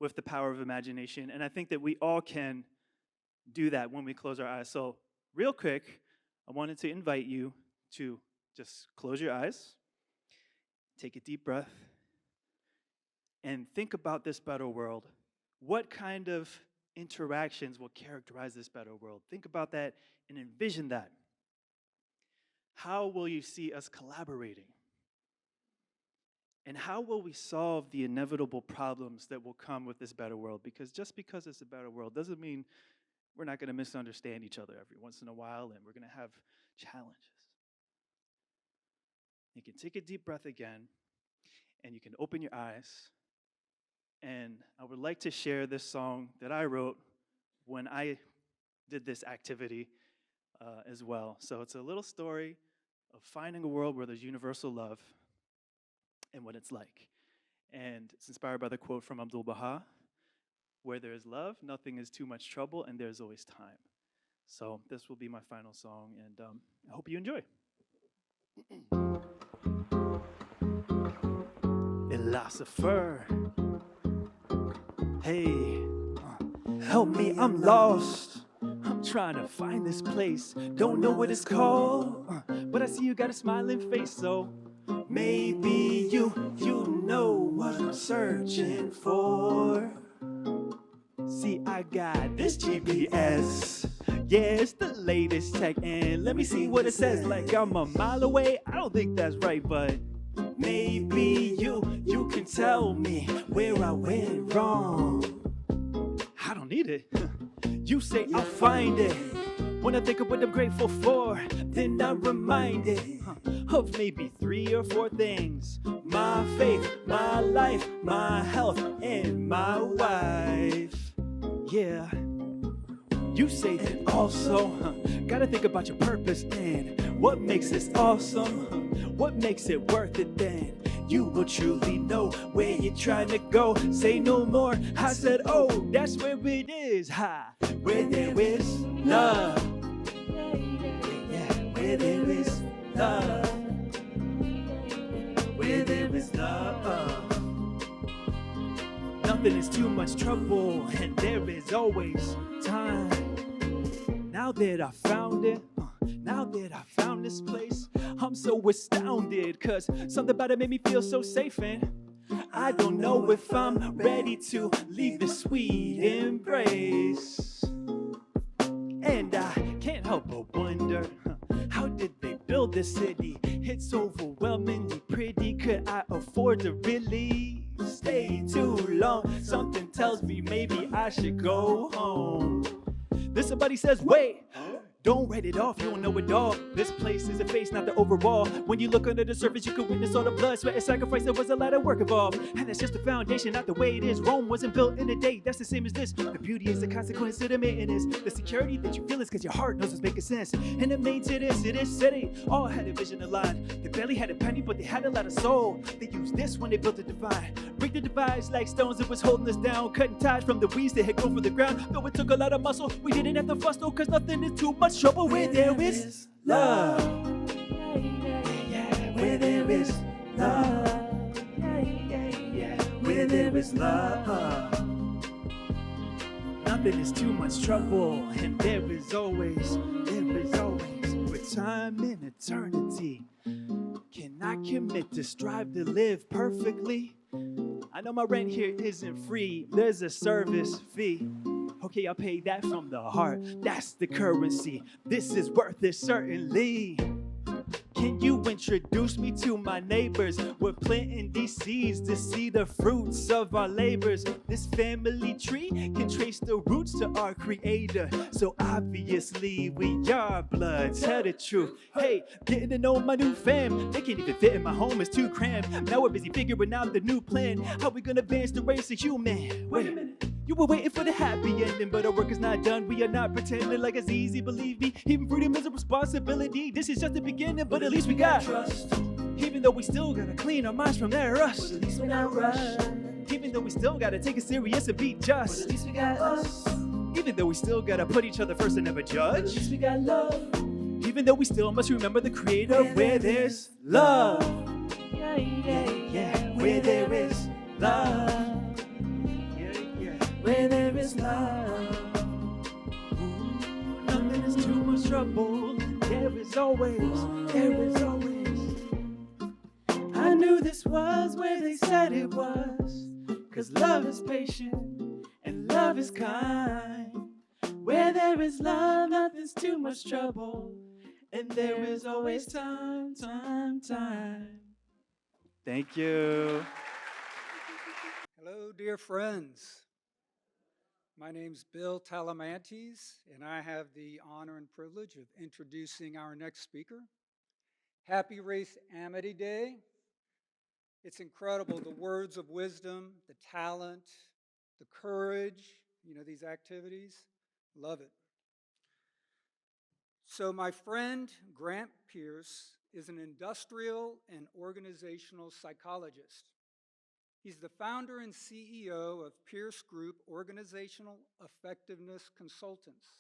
with the power of imagination, and I think that we all can do that when we close our eyes. So real quick, I wanted to invite you to just close your eyes, take a deep breath, and think about this better world. What kind of interactions will characterize this better world? Think about that and envision that. How will you see us collaborating? And how will we solve the inevitable problems that will come with this better world? Because just because it's a better world doesn't mean we're not going to misunderstand each other every once in a while, and we're going to have challenges. You can take a deep breath again, and you can open your eyes. And I would like to share this song that I wrote when I did this activity as well. So it's a little story of finding a world where there's universal love and what it's like. And it's inspired by the quote from Abdul Baha, where there is love, nothing is too much trouble, and there's always time. So this will be my final song, and I hope you enjoy. Philosopher, hey, help me, I'm lost. I'm trying to find this place, don't know what it's called, but I see you got a smiling face, so maybe you know what I'm searching for. See, I got this GPS, yeah, it's the latest tech, and let me see what it says, like I'm a mile away, I don't think that's right, but maybe you can tell me where I went wrong. I don't need it. You say I'll find it. When I think of what I'm grateful for, then I'm reminded of maybe 3 or 4 things. My faith, my life, my health, and my wife. Yeah. You say that also, gotta think about your purpose and what makes this awesome, what makes it worth it then. You will truly know where you're trying to go. Say no more. I said, oh, that's where it is. Ha, where there is love. Yeah, where there is love. Where there is love. Nothing is too much trouble, and there is always time. Now that I found it, now that I found this place, I'm so astounded, cause something about it made me feel so safe, and I don't know if I'm ready to leave this sweet embrace. And I can't help but wonder, how did they build this city? It's overwhelmingly pretty, could I afford to really stay too long? Something tells me maybe I should go home. Then somebody says, wait, don't write it off, you don't know it all. This place is a face, not the overall. When you look under the surface, you can witness all the blood, sweat, and sacrifice. There was a lot of work involved, and that's just the foundation, not the way it is. Rome wasn't built in a day, that's the same as this. The beauty is the consequence of the maintenance. The security that you feel is because your heart knows what's making sense. And the maintenance in this city all had a vision aligned. They barely had a penny, but they had a lot of soul. They used this when they built the divine. Break the divides like stones that was holding us down. Cutting ties from the weeds that had grown from the ground. Though it took a lot of muscle, we didn't have to fuss though, cause nothing is too much trouble where there is love. Yeah, where there is love. Yeah, where there is love. Nothing is too much trouble, and there is always with time and eternity. Can I commit to strive to live perfectly? I know my rent here isn't free, there's a service fee. Okay, I'll pay that from the heart, that's the currency. This is worth it, certainly. Can you introduce me to my neighbors? We're planting these seeds to see the fruits of our labors. This family tree can trace the roots to our creator. So obviously we are blood, tell the truth. Hey, getting to know my new fam. They can't even fit in my home, it's too cramped. Now we're busy figuring out the new plan. How we gonna advance the race of human? Wait a minute. You were waiting for the happy ending, but our work is not done. We are not pretending like it's easy, believe me. Even freedom is a responsibility. This is just the beginning, but at least we got trust. Even though we still gotta clean our minds from that rust. But at least we not rush. Even though we still gotta take it serious and be just. But at least we got us. Even though we still gotta put each other first and never judge. But at least we got love. Even though we still must remember the creator where there's love. Yeah, yeah, yeah. Where there is love. Where there is love. Ooh. trouble. There is always. I knew this was where they said it was, 'cause love is patient and love is kind. Where there is love, nothing's too much trouble, and there is always time. Thank you. Hello, dear friends. My name's Bill Talamantes, and I have the honor and privilege of introducing our next speaker. Happy Race Amity Day. It's incredible, the words of wisdom, the talent, the courage, these activities. Love it. So my friend Grant Pierce is an industrial and organizational psychologist. He's the founder and CEO of Pierce Group Organizational Effectiveness Consultants.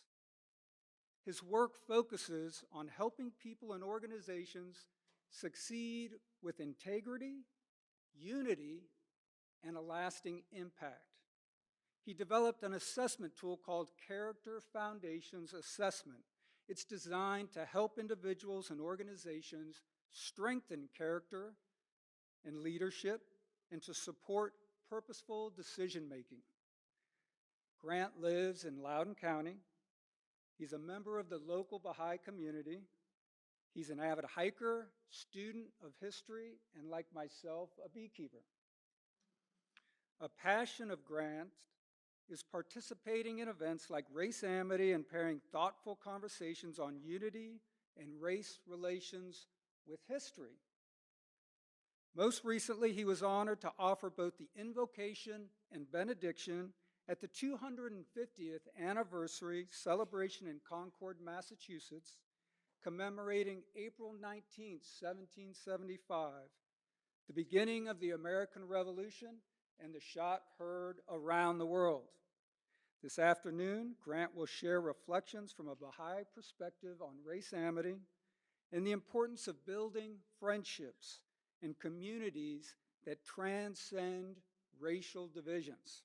His work focuses on helping people and organizations succeed with integrity, unity, and a lasting impact. He developed an assessment tool called Character Foundations Assessment. It's designed to help individuals and organizations strengthen character and leadership and to support purposeful decision-making. Grant lives in Loudoun County. He's a member of the local Baha'i community. He's an avid hiker, student of history, and like myself, a beekeeper. A passion of Grant is participating in events like Race Amity and pairing thoughtful conversations on unity and race relations with history. Most recently, he was honored to offer both the invocation and benediction at the 250th anniversary celebration in Concord, Massachusetts, commemorating April 19, 1775, the beginning of the American Revolution and the shot heard around the world. This afternoon, Grant will share reflections from a Baha'i perspective on race amity and the importance of building friendships and communities that transcend racial divisions.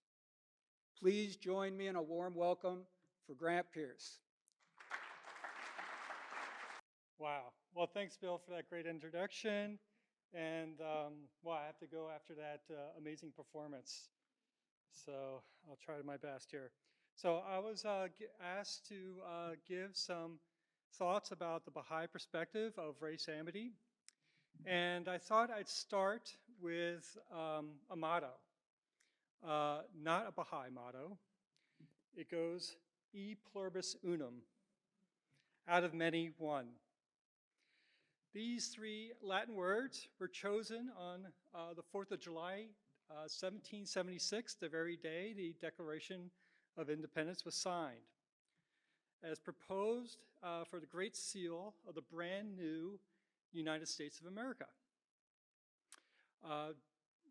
Please join me in a warm welcome for Grant Pierce. Wow. Well, thanks, Bill, for that great introduction. And I have to go after that amazing performance. So I'll try my best here. So I was asked to give some thoughts about the Baha'i perspective of race amity. And I thought I'd start with a motto, not a Baha'i motto. It goes, E pluribus unum, out of many, one. These three Latin words were chosen on the 4th of July, 1776, the very day the Declaration of Independence was signed, as proposed for the Great Seal of the brand new United States of America.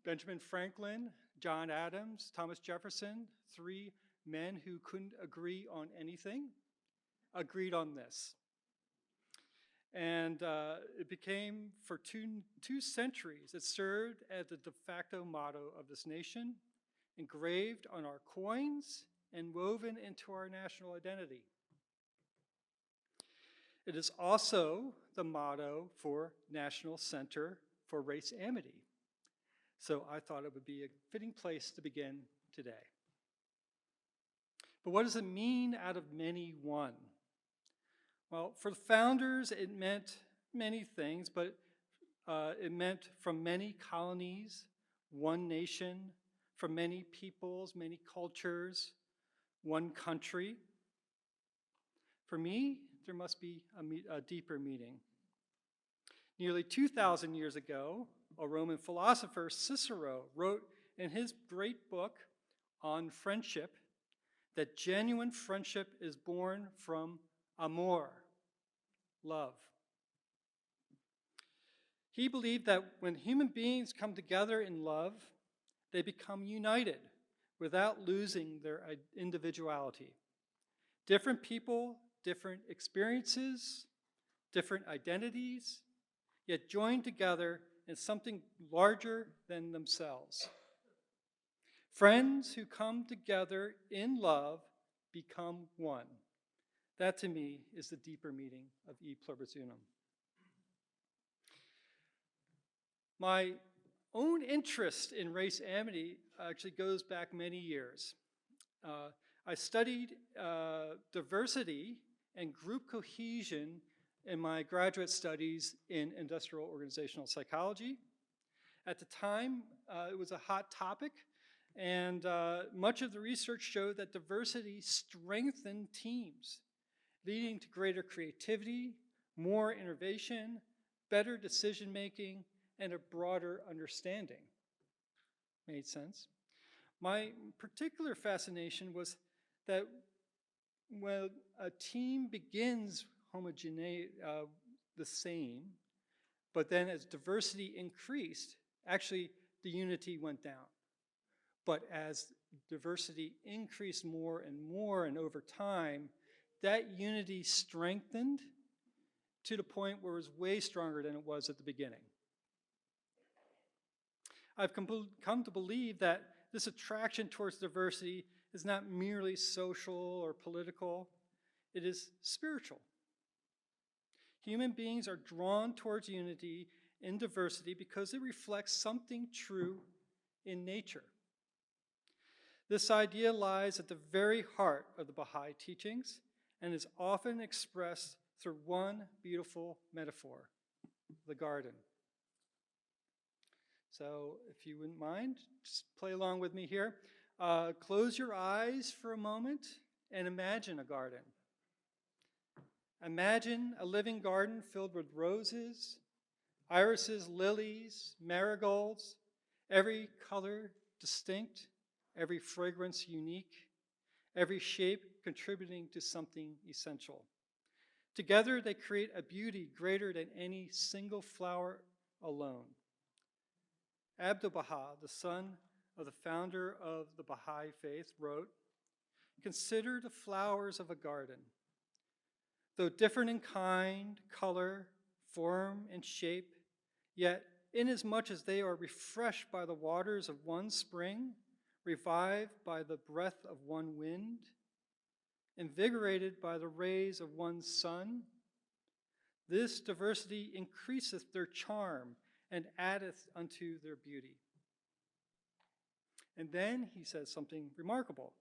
Benjamin Franklin, John Adams, Thomas Jefferson, three men who couldn't agree on anything, agreed on this. And it became, for two centuries, it served as the de facto motto of this nation, engraved on our coins and woven into our national identity. It is also the motto for National Center for Race Amity. So I thought it would be a fitting place to begin today. But what does it mean out of many, one? Well, for the founders, it meant many things, but it meant from many colonies, one nation, from many peoples, many cultures, one country. For me, there must be a deeper meaning. Nearly 2,000 years ago, a Roman philosopher, Cicero, wrote in his great book on friendship that genuine friendship is born from amor, love. He believed that when human beings come together in love, they become united without losing their individuality. Different people, different experiences, different identities, yet joined together in something larger than themselves. Friends who come together in love become one. That to me is the deeper meaning of E pluribus unum. My own interest in race amity actually goes back many years. I studied diversity and group cohesion in my graduate studies in industrial organizational psychology. At the time, it was a hot topic, and much of the research showed that diversity strengthened teams, leading to greater creativity, more innovation, better decision-making, and a broader understanding. Made sense? My particular fascination was that when a team begins the same, but then as diversity increased, actually the unity went down. But as diversity increased more and over time, that unity strengthened to the point where it was way stronger than it was at the beginning. I've come to believe that this attraction towards diversity is not merely social or political, it is spiritual. Human beings are drawn towards unity in diversity because it reflects something true in nature. This idea lies at the very heart of the Baha'i teachings and is often expressed through one beautiful metaphor, the garden. So if you wouldn't mind, just play along with me here. Close your eyes for a moment and imagine a garden. Imagine a living garden filled with roses, irises, lilies, marigolds, every color distinct, every fragrance unique, every shape contributing to something essential. Together they create a beauty greater than any single flower alone. Abdu'l-Baha, the son of the founder of the Baha'i faith, wrote, "Consider the flowers of a garden. Though different in kind, color, form, and shape, yet inasmuch as they are refreshed by the waters of one spring, revived by the breath of one wind, invigorated by the rays of one sun, this diversity increaseth their charm and addeth unto their beauty." And then he says something remarkable.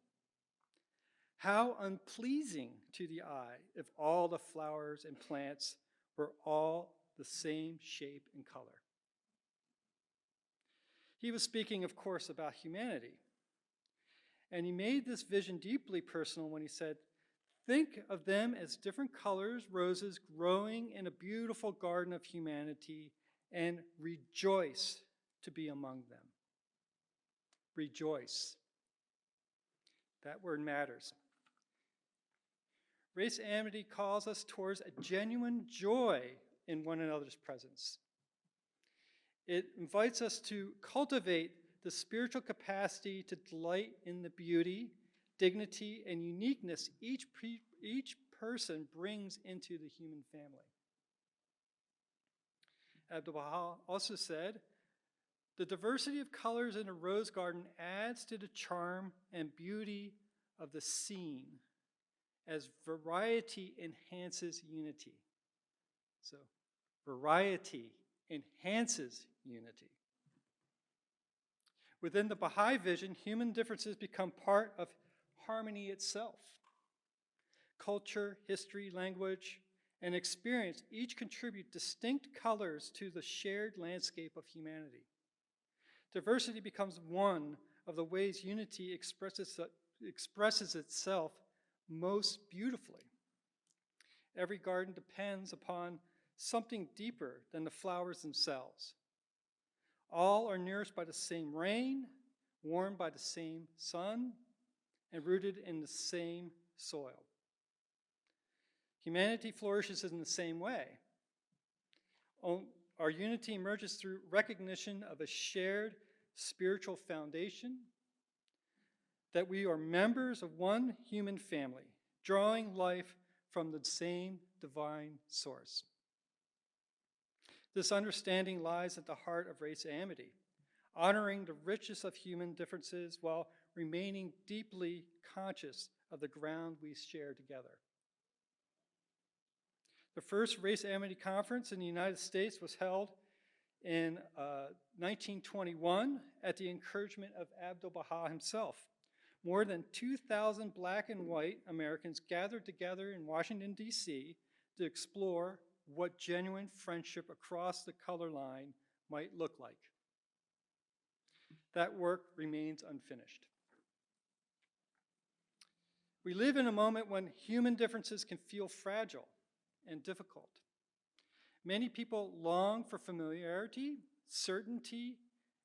"How unpleasing to the eye if all the flowers and plants were all the same shape and color." He was speaking, of course, about humanity. And he made this vision deeply personal when he said, "Think of them as different colors, roses growing in a beautiful garden of humanity, and rejoice to be among them." Rejoice. That word matters. Race amity calls us towards a genuine joy in one another's presence. It invites us to cultivate the spiritual capacity to delight in the beauty, dignity, and uniqueness each person brings into the human family. Abdu'l-Baha also said, "The diversity of colors in a rose garden adds to the charm and beauty of the scene, as variety enhances unity." So, variety enhances unity. Within the Baha'i vision, human differences become part of harmony itself. Culture, history, language, and experience each contribute distinct colors to the shared landscape of humanity. Diversity becomes one of the ways unity expresses itself most beautifully. Every garden depends upon something deeper than the flowers themselves. All are nourished by the same rain, warmed by the same sun, and rooted in the same soil. Humanity flourishes in the same way. Our unity emerges through recognition of a shared spiritual foundation, that we are members of one human family, drawing life from the same divine source. This understanding lies at the heart of race amity, honoring the richness of human differences while remaining deeply conscious of the ground we share together. The first Race Amity Conference in the United States was held in 1921 at the encouragement of Abdu'l-Baha himself. More than 2,000 black and white Americans gathered together in Washington, D.C. to explore what genuine friendship across the color line might look like. That work remains unfinished. We live in a moment when human differences can feel fragile and difficult. Many people long for familiarity, certainty,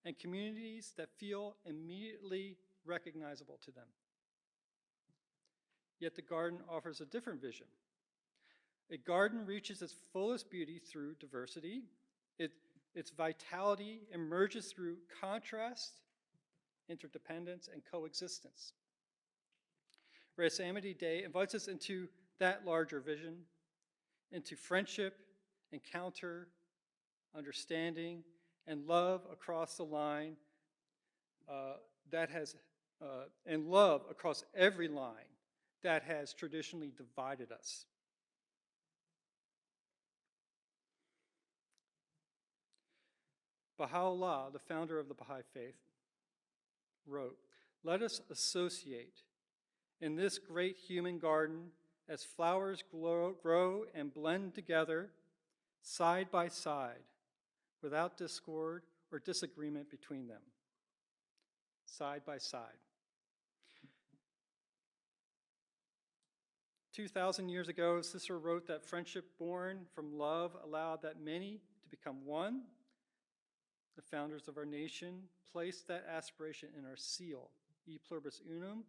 and communities that feel immediately recognizable to them. Yet the garden offers a different vision. A garden reaches its fullest beauty through diversity. Its vitality emerges through contrast, interdependence, and coexistence. Race Amity Day invites us into that larger vision, into friendship, encounter, understanding, and love across the line and love across every line that has traditionally divided us. Baha'u'llah, the founder of the Baha'i Faith, wrote, "Let us associate in this great human garden as flowers grow and blend together side by side without discord or disagreement between them." Side by side. 2,000 years ago, Cicero wrote that friendship born from love allowed that many to become one. The founders of our nation placed that aspiration in our seal, E pluribus unum,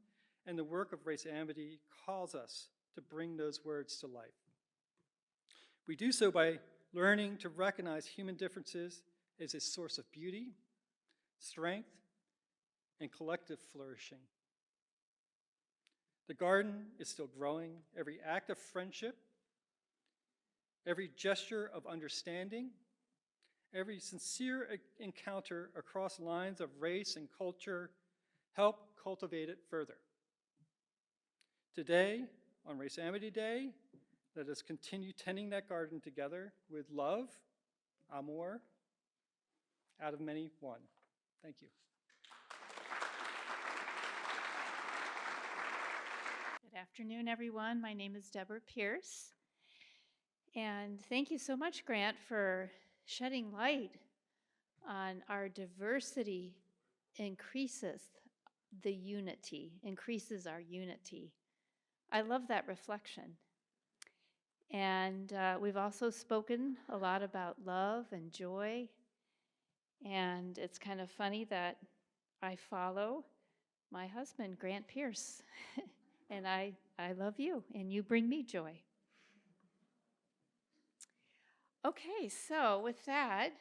and the work of Race Amity calls us to bring those words to life. We do so by learning to recognize human differences as a source of beauty, strength, and collective flourishing. The garden is still growing. Every act of friendship, every gesture of understanding, every sincere encounter across lines of race and culture help cultivate it further. Today, on Race Amity Day, let us continue tending that garden together with love, amor, out of many, one. Thank you. Good afternoon, everyone. My name is Deborah Pierce. And thank you so much, Grant, for shedding light on our diversity increases the unity, increases our unity. I love that reflection. And we've also spoken a lot about love and joy. And it's kind of funny that I follow my husband, Grant Pierce. And I love you, and you bring me joy. Okay, so with that,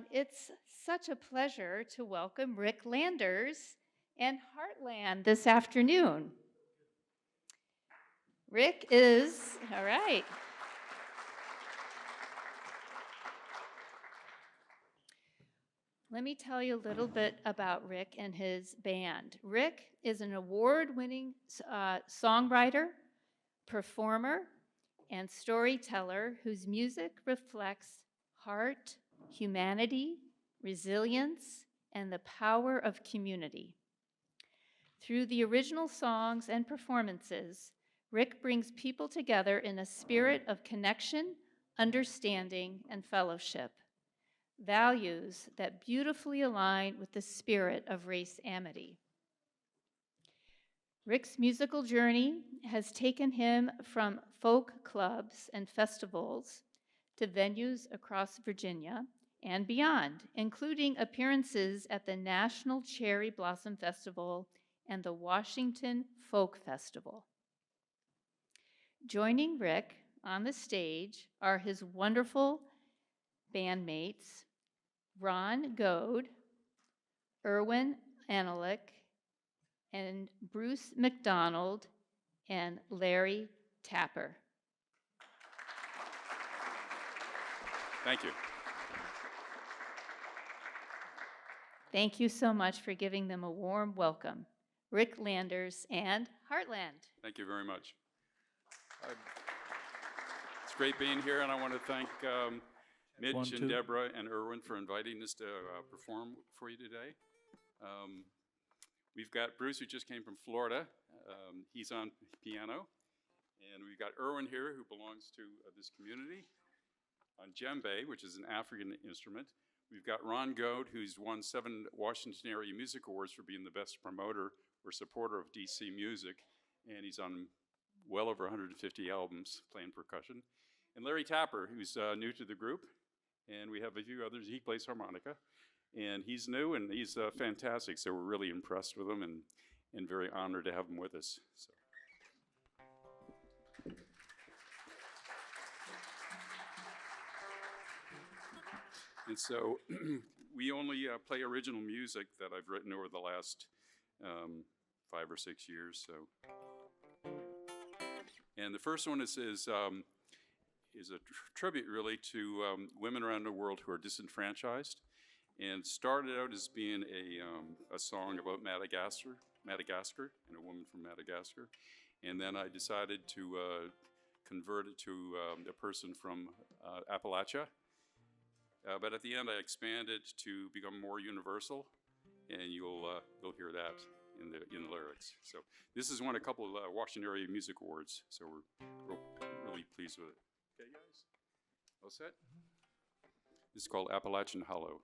it's such a pleasure to welcome Rick Landers and Heartland this afternoon. Rick is, all right. Let me tell you a little bit about Rick and his band. Rick is an award-winning songwriter, performer, and storyteller whose music reflects heart, humanity, resilience, and the power of community. Through the original songs and performances, Rick brings people together in a spirit of connection, understanding, and fellowship. Values that beautifully align with the spirit of Race Amity. Rick's musical journey has taken him from folk clubs and festivals to venues across Virginia and beyond, including appearances at the National Cherry Blossom Festival and the Washington Folk Festival. Joining Rick on the stage are his wonderful bandmates, Ron Goad, Erwin Analik, and Bruce McDonald, and Larry Tapper. Thank you. Thank you so much for giving them a warm welcome. Rick Landers and Heartland. Thank you very much. It's great being here, and I want to thank Mitch One, and two. Deborah and Erwin for inviting us to perform for you today. We've got Bruce, who just came from Florida. He's on piano. And we've got Erwin here, who belongs to this community, on djembe, which is an African instrument. We've got Ron Goad, who's won 7 Washington Area Music Awards for being the best promoter or supporter of DC music, and he's on well over 150 albums playing percussion. And Larry Tapper, who's new to the group, and we have a few others. He plays harmonica, and he's new, and he's fantastic, so we're really impressed with him and very honored to have him with us. So. And so we only play original music that I've written over the last 5 or 6 years. So, and the first one is a tribute really to women around the world who are disenfranchised, and started out as being a song about Madagascar, and a woman from Madagascar, and then I decided to convert it to a person from Appalachia. But at the end, I expanded to become more universal, and you'll hear that in the lyrics. So this has won a couple of Washington Area Music Awards, so we're really pleased with it. Okay, guys, all set? This is called Appalachian Hollow.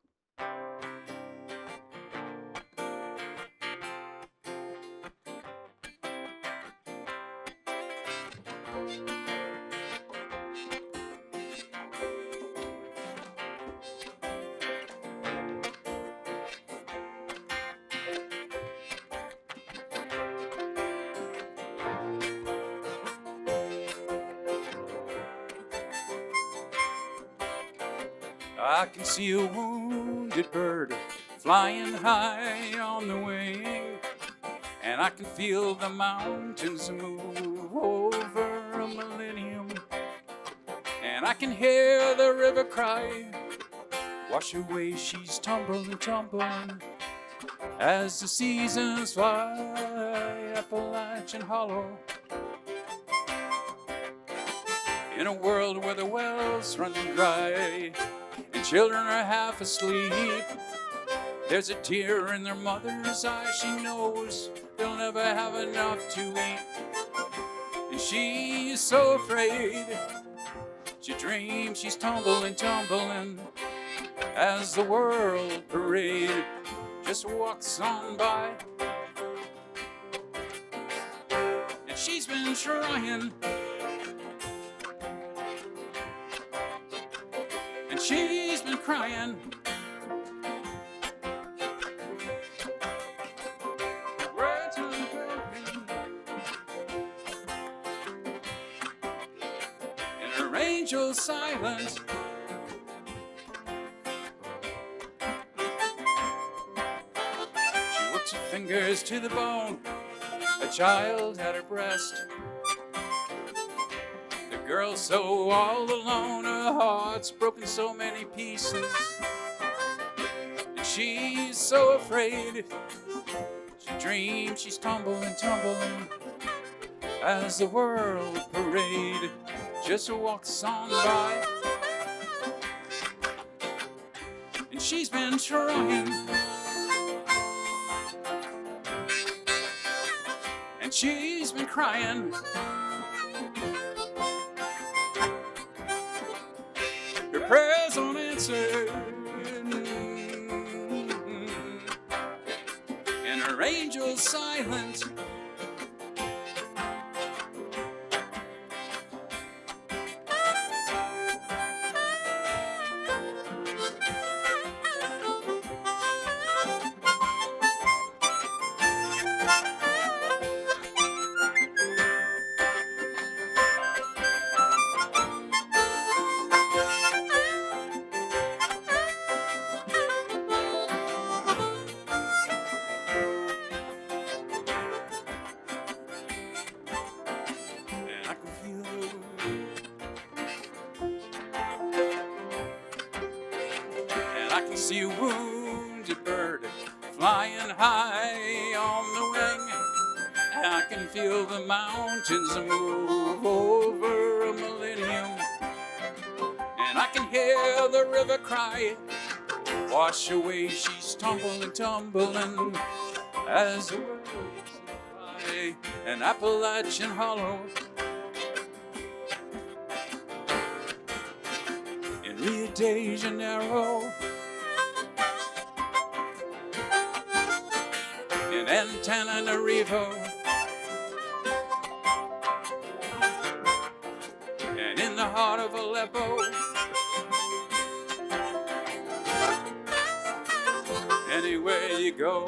I can see a wounded bird flying high on the wing, and I can feel the mountains move over a millennium, and I can hear the river cry, wash away, she's tumbling, tumbling, as the seasons fly, Appalachian Hollow. In a world where the wells run dry and children are half asleep, there's a tear in their mother's eye. She knows they'll never have enough to eat, and she is so afraid. She dreams she's tumbling, tumbling, as the world parade just walks on by. And she's been trying, and she's been crying. Words unbroken, and her angel silent. She works her fingers to the bone, a child at her breast. The girl's so all alone, her heart's broken so many pieces, and she's so afraid. She dreams she's tumbling, tumbling, as the world parade just walks on by. And she's been trying, and she's been crying. Her prayers unanswered, and her angel's silent. See a wounded bird flying high on the wing. I can feel the mountains move over a millennium, I can hear the river crying, wash away, she's tumbling, tumbling, as the waves by an Appalachian hollow. In Rio de Janeiro, in Antananarivo, and in the heart of Aleppo. Anywhere you go,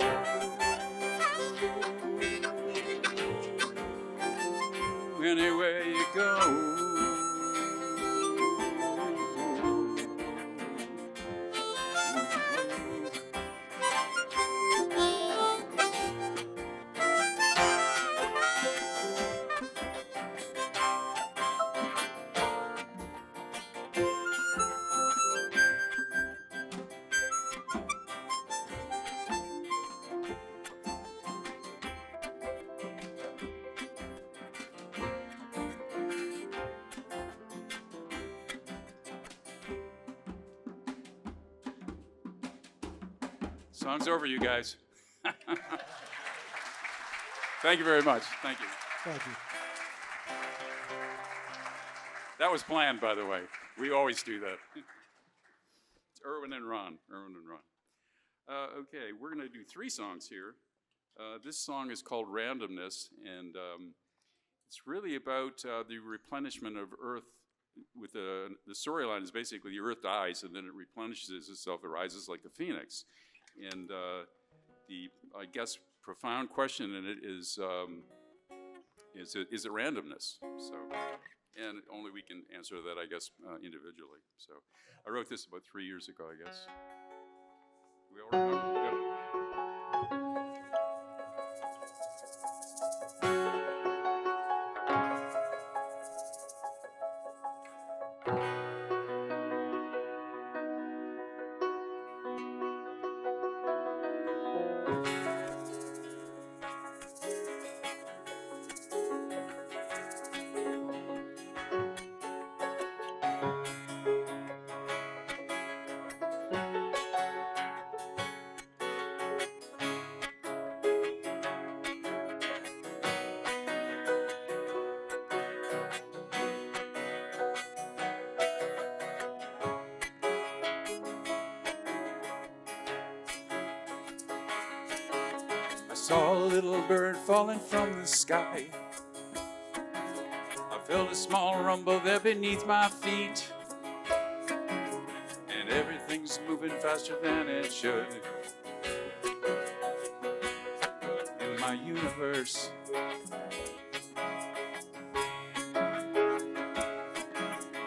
anywhere you go. Song's over, you guys. Thank you very much. Thank you. Thank you. That was planned, by the way. We always do that. It's Irwin and Ron. Irwin and Ron. Okay, we're going to do 3 songs here. This song is called Randomness, and it's really about the replenishment of Earth. With the storyline is basically the Earth dies, and then it replenishes itself. It rises like the phoenix. And the, I guess, profound question in it is it randomness? So, and only we can answer that, I guess, individually. So, I wrote this about 3 years ago, I guess. We all remember? Yep. I saw a little bird falling from the sky. I felt a small rumble there beneath my feet. And everything's moving faster than it should in my universe.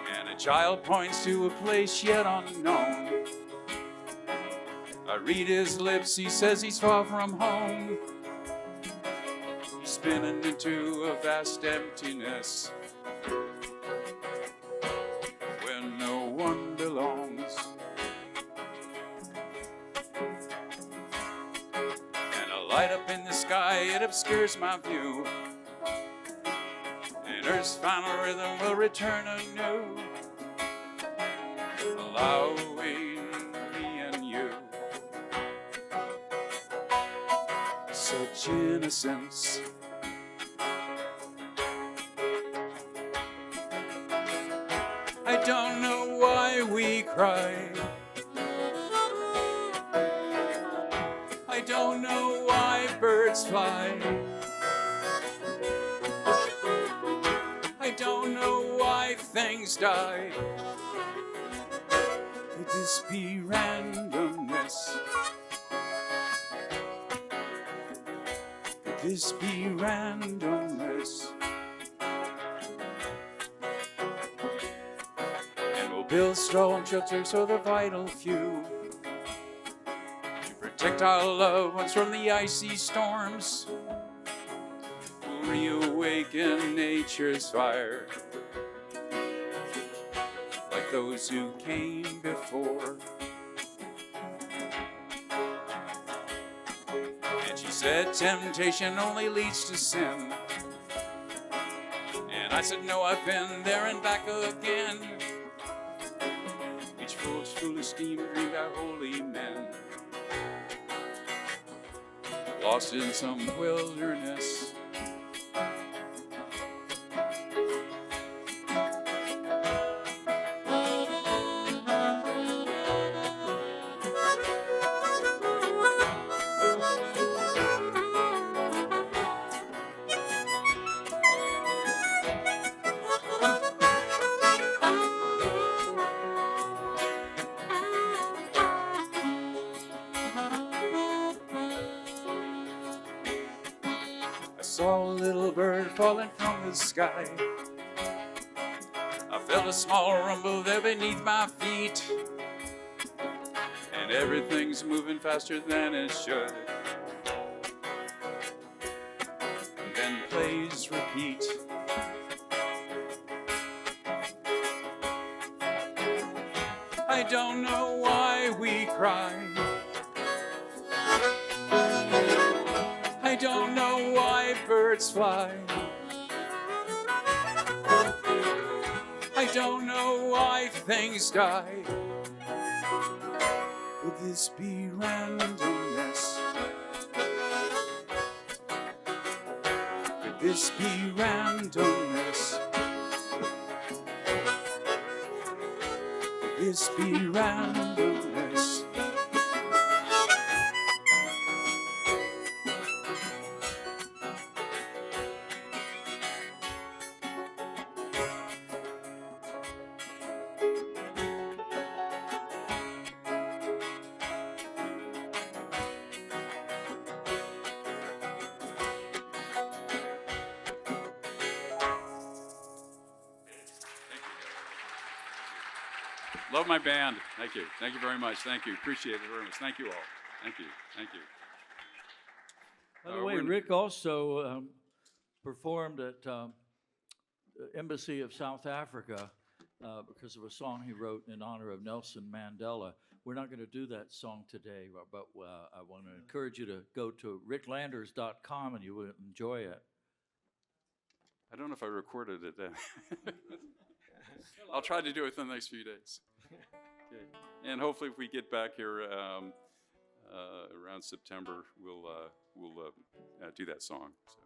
And a child points to a place yet unknown. I read his lips, he says he's far from home. He's spinning into a vast emptiness where no one belongs. And a light up in the sky, it obscures my view. And Earth's final rhythm will return anew, allowing me and you. Such innocence. I don't know why we cry. I don't know why birds fly. I don't know why things die. Could this be randomness? Could this be randomness? And we'll build stone shelters for the vital few to protect our loved ones from the icy storms. We'll reawaken nature's fire like those who came before. And she said temptation only leads to sin. And I said no, I've been there and back again. foolish scheme dreamed by holy men, lost in some wilderness. I saw a little bird falling from the sky. I felt a small rumble there beneath my feet, and everything's moving faster than it should. And then plays repeat. I don't know why we cry. I don't know why birds fly. I don't know why things die. Could this be randomness? Could this be randomness? Could this be randomness? Love my band. Thank you. Thank you very much. Thank you. Appreciate it very much. Thank you all. Thank you. Thank you. By the way, Rick also performed at the Embassy of South Africa because of a song he wrote in honor of Nelson Mandela. We're not going to do that song today, but I want to encourage you to go to ricklanders.com and you will enjoy it. I don't know if I recorded it then. I'll try to do it in the next few days. Okay. And hopefully if we get back here around September, we'll do that song. So.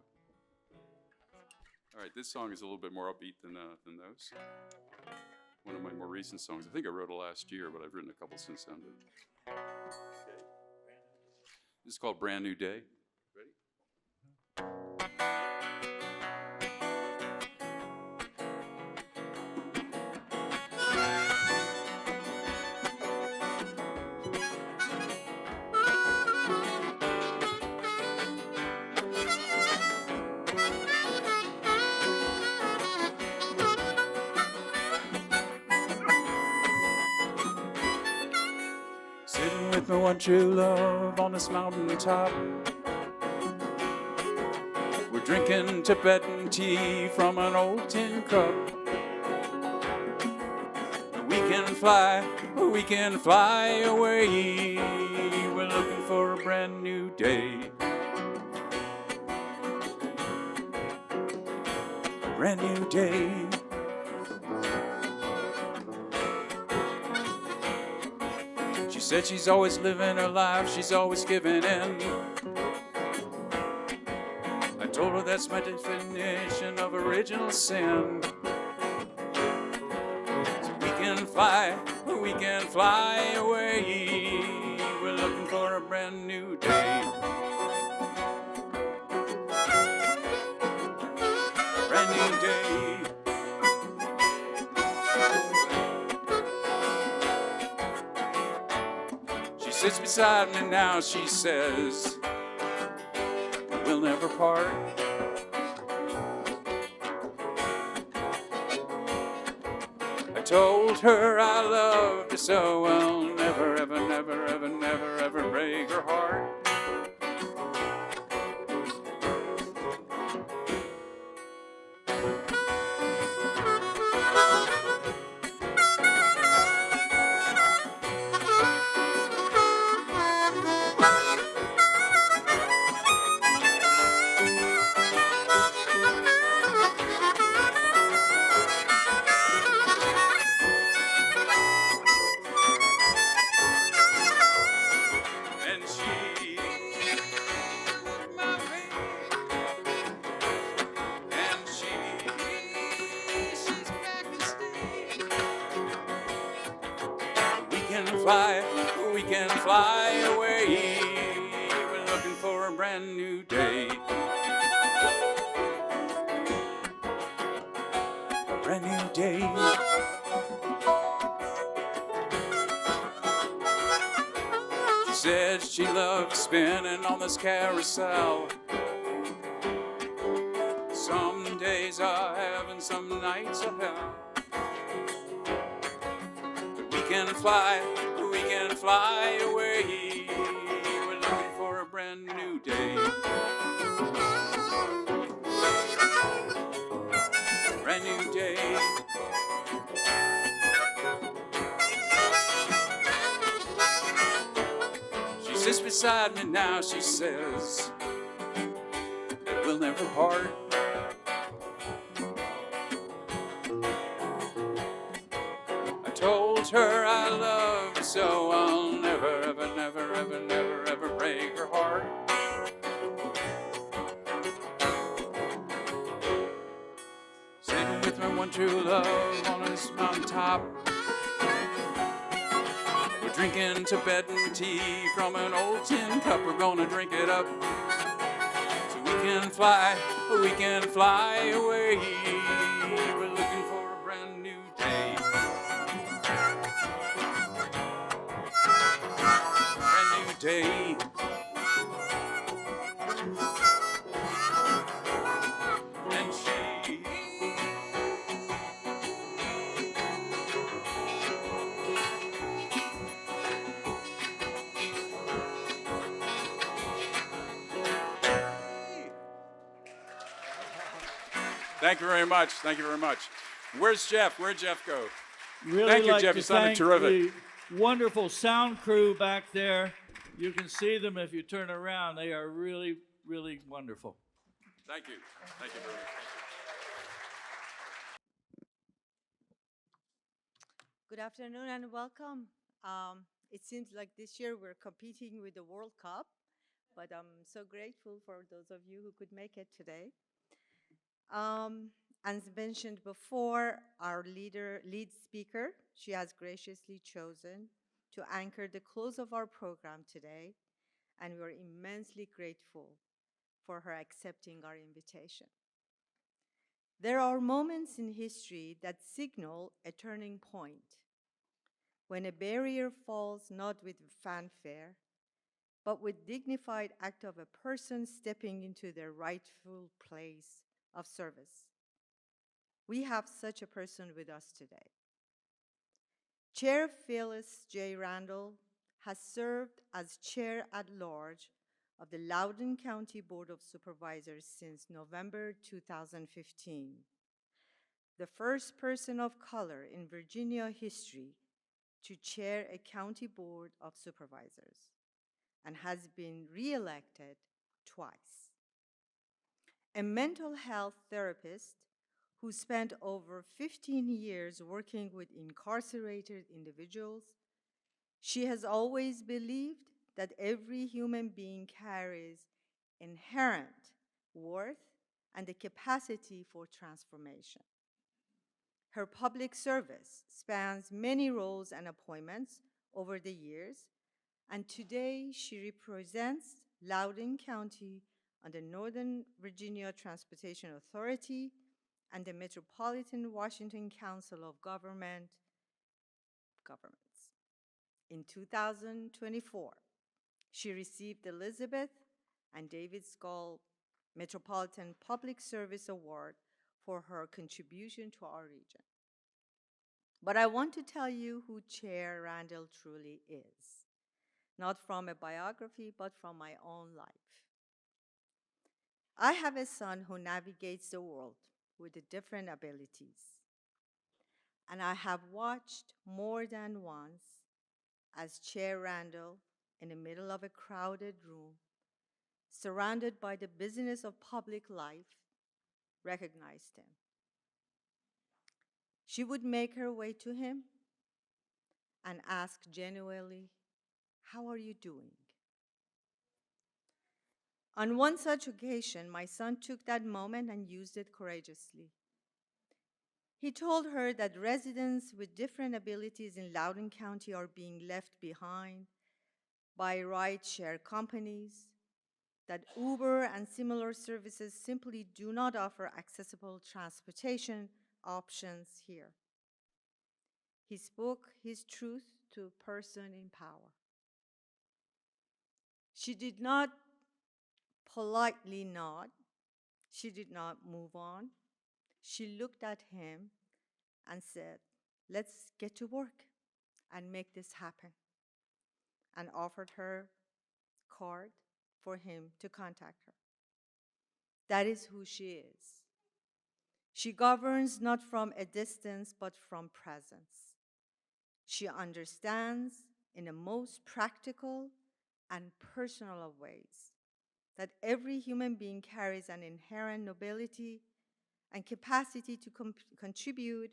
All right, this song is a little bit more upbeat than those. One of my more recent songs. I think I wrote it last year, but I've written a couple since then. Okay. This is called Brand New Day. Ready? Sitting with my one true love on this mountain top. We're drinking Tibetan tea from an old tin cup. We can fly away. We're looking for a brand new day. A brand new day. She said she's always living her life, she's always giving in. I told her that's my definition of original sin. So we can fly away. We're looking for a brand new day. Brand new day. She sits beside me now, she says, we'll never part. I told her I loved her so, I'll never, ever, never, ever, never, ever break her heart. fly away. We're looking for a brand new day. A brand new day. She said she loves spinning on this carousel. Some days are heaven, some nights are hell. We can fly away. We're looking for a brand new day. Brand new day. She sits beside me now, she says that we'll never part. I told her I love her so I'll never, ever, never, ever, never, ever break her heart. Sitting with my one true love on this mountaintop. We're drinking Tibetan tea from an old tin cup. We're gonna drink it up so we can fly away. We're looking for a brand new day. Brand new day. And she Thank you very much. Thank you very much. Where's Jeff? Where'd Jeff go? Really Thank you, like Jeff. to You sounded thank terrific. the wonderful sound crew back there. You can see them if you turn around. They are really, really wonderful. Thank you. Thank you very much. Good afternoon and welcome. It seems like this year we're competing with the World Cup, but I'm so grateful for those of you who could make it today. As mentioned before, our lead speaker, she has graciously chosen to anchor the close of our program today, and we are immensely grateful for her accepting our invitation. There are moments in history that signal a turning point, when a barrier falls not with fanfare, but with dignified act of a person stepping into their rightful place of service. We have such a person with us today. Chair Phyllis J. Randall has served as chair at large of the Loudoun County Board of Supervisors since November 2015. The first person of color in Virginia history to chair a county board of supervisors, and has been reelected twice. A mental health therapist who spent over 15 years working with incarcerated individuals, she has always believed that every human being carries inherent worth and the capacity for transformation. Her public service spans many roles and appointments over the years, and today she represents Loudoun County on the Northern Virginia Transportation Authority and the Metropolitan Washington Council of Governments. In 2024, she received the Elizabeth and David Skull Metropolitan Public Service Award for her contribution to our region. But I want to tell you who Chair Randall truly is, not from a biography, but from my own life. I have a son who navigates the world with different abilities, and I have watched more than once as Chair Randall, in the middle of a crowded room, surrounded by the business of public life, recognized him. She would make her way to him and ask genuinely, "How are you doing?" On one such occasion, my son took that moment and used it courageously. He told her that residents with different abilities in Loudoun County are being left behind by ride-share companies, that Uber and similar services simply do not offer accessible transportation options here. He spoke his truth to a person in power. She did not politely nod. She did not move on. She looked at him and said, "Let's get to work and make this happen," and offered her card for him to contact her. That is who she is. She governs not from a distance, but from presence. She understands in the most practical and personal of ways that every human being carries an inherent nobility and capacity to contribute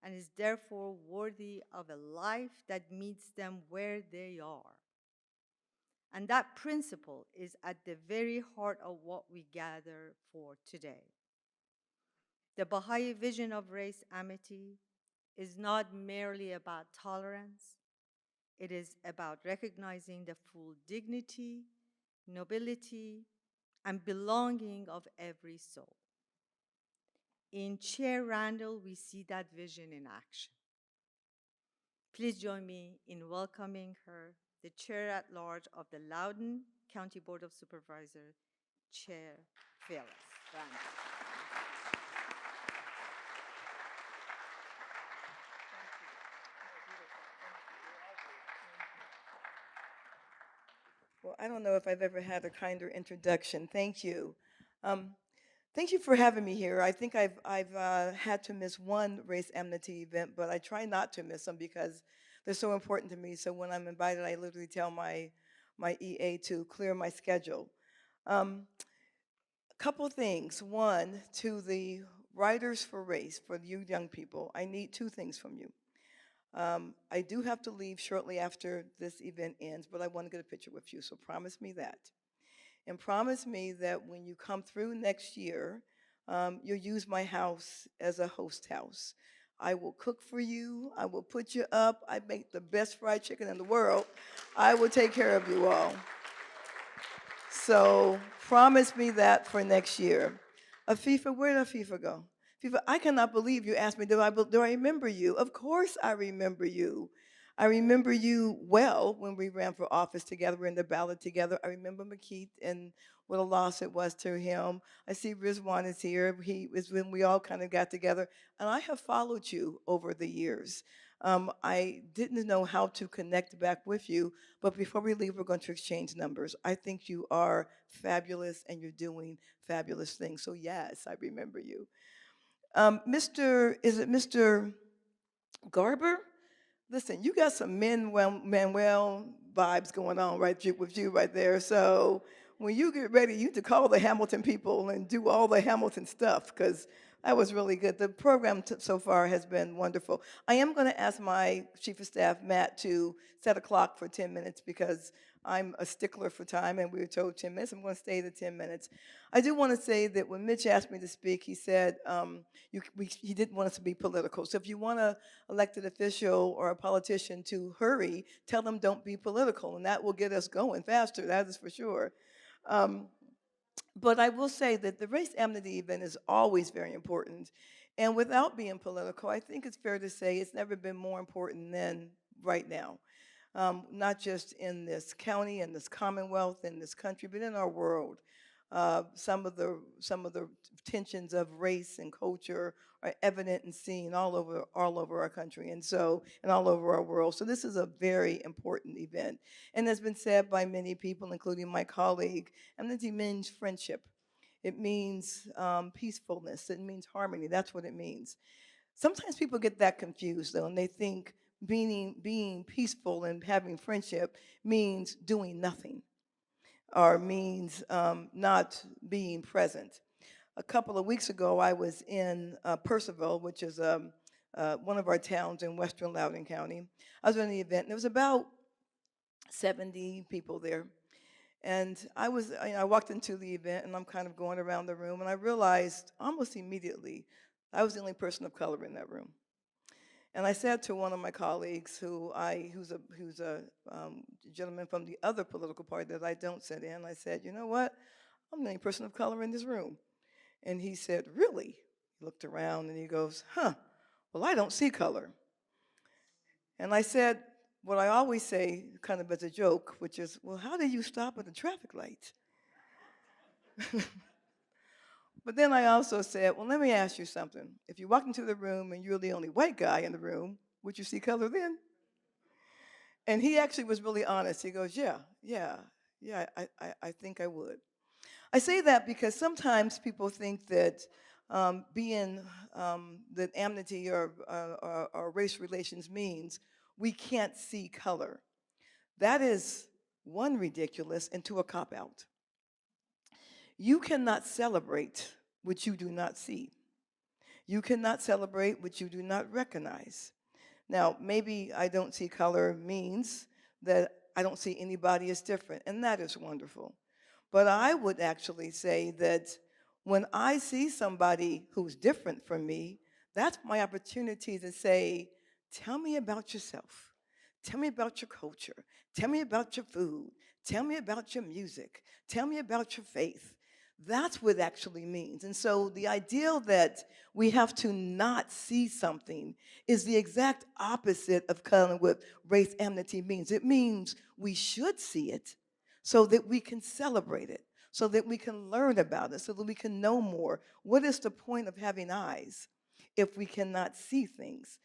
and is therefore worthy of a life that meets them where they are. And that principle is at the very heart of what we gather for today. The Baha'i vision of race amity is not merely about tolerance. It is about recognizing the full dignity, nobility, and belonging of every soul. In Chair Randall, we see that vision in action. Please join me in welcoming her, the Chair at Large of the Loudoun County Board of Supervisors, Chair Phyllis Randall. Well, I don't know if I've ever had a kinder introduction. Thank you. Thank you for having me here. I think I've had to miss one race amity event, but I try not to miss them because they're so important to me. So when I'm invited, I literally tell my EA to clear my schedule. A couple of things. One, to the Writers for Race, for you young people, I need two things from you. I do have to leave shortly after this event ends, but I want to get a picture with you, so promise me that. And promise me that when you come through next year, you'll use my house as a host house. I will cook for you. I will put you up. I make the best fried chicken in the world. I will take care of you all. So promise me that for next year. Afifa, where did Afifa go? Afifa, I cannot believe you asked me, do I remember you? Of course I remember you. I remember you well when we ran for office together. We were in the ballot together. I remember McKeith and what a loss it was to him. I see Rizwan is here. He was when we all kind of got together. And I have followed you over the years. I didn't know how to connect back with you, but before we leave, we're going to exchange numbers. I think you are fabulous and you're doing fabulous things. So yes, I remember you. Is it Mr. Garber? Listen, you got some Manuel vibes going on with you right there. So when you get ready, you need to call the Hamilton people and do all the Hamilton stuff because that was really good. The program so far has been wonderful. I am going to ask my Chief of Staff, Matt, to set a clock for 10 minutes because I'm a stickler for time and we were told 10 minutes. I'm going to stay the 10 minutes. I do want to say that when Mitch asked me to speak, he said he didn't want us to be political. So if you want an elected official or a politician to hurry, tell them don't be political, and that will get us going faster, that is for sure. But I will say that the race amity event is always very important. And without being political, I think it's fair to say it's never been more important than right now. Not just in this county, in this commonwealth, in this country, but in our world. Some of the tensions of race and culture are evident and seen all over our country and all over our world. So this is a very important event. And has been said by many people, including my colleague, amity means friendship. It means peacefulness. It means harmony. That's what it means. Sometimes people get that confused, though, and they think being peaceful and having friendship means doing nothing or means not being present. A couple of weeks ago, I was in Percival, which is one of our towns in western Loudoun County. I was at an event, and there was about 70 people there. And I walked into the event, and I'm kind of going around the room, and I realized almost immediately I was the only person of color in that room. And I said to one of my colleagues, who's a gentleman from the other political party that I don't sit in, I said, you know what? I'm the only person of color in this room. And he said, really? He looked around and he goes, huh, well, I don't see color. And I said, what I always say, kind of as a joke, which is, well, how do you stop at a traffic light? But then I also said, well, let me ask you something. If you walked into the room and you're the only white guy in the room, would you see color then? And he actually was really honest. He goes, yeah, I think I would. I say that because sometimes people think that that amity or race relations means we can't see color. That is one, ridiculous, and two, a cop-out. You cannot celebrate what you do not see. You cannot celebrate what you do not recognize. Now, maybe I don't see color means that I don't see anybody as different, and that is wonderful. But I would actually say that when I see somebody who's different from me, that's my opportunity to say, tell me about yourself. Tell me about your culture. Tell me about your food. Tell me about your music. Tell me about your faith. That's what it actually means. And so the idea that we have to not see something is the exact opposite of kind of what race amity means. It means we should see it so that we can celebrate it, so that we can learn about it, so that we can know more. What is the point of having eyes if we cannot see things?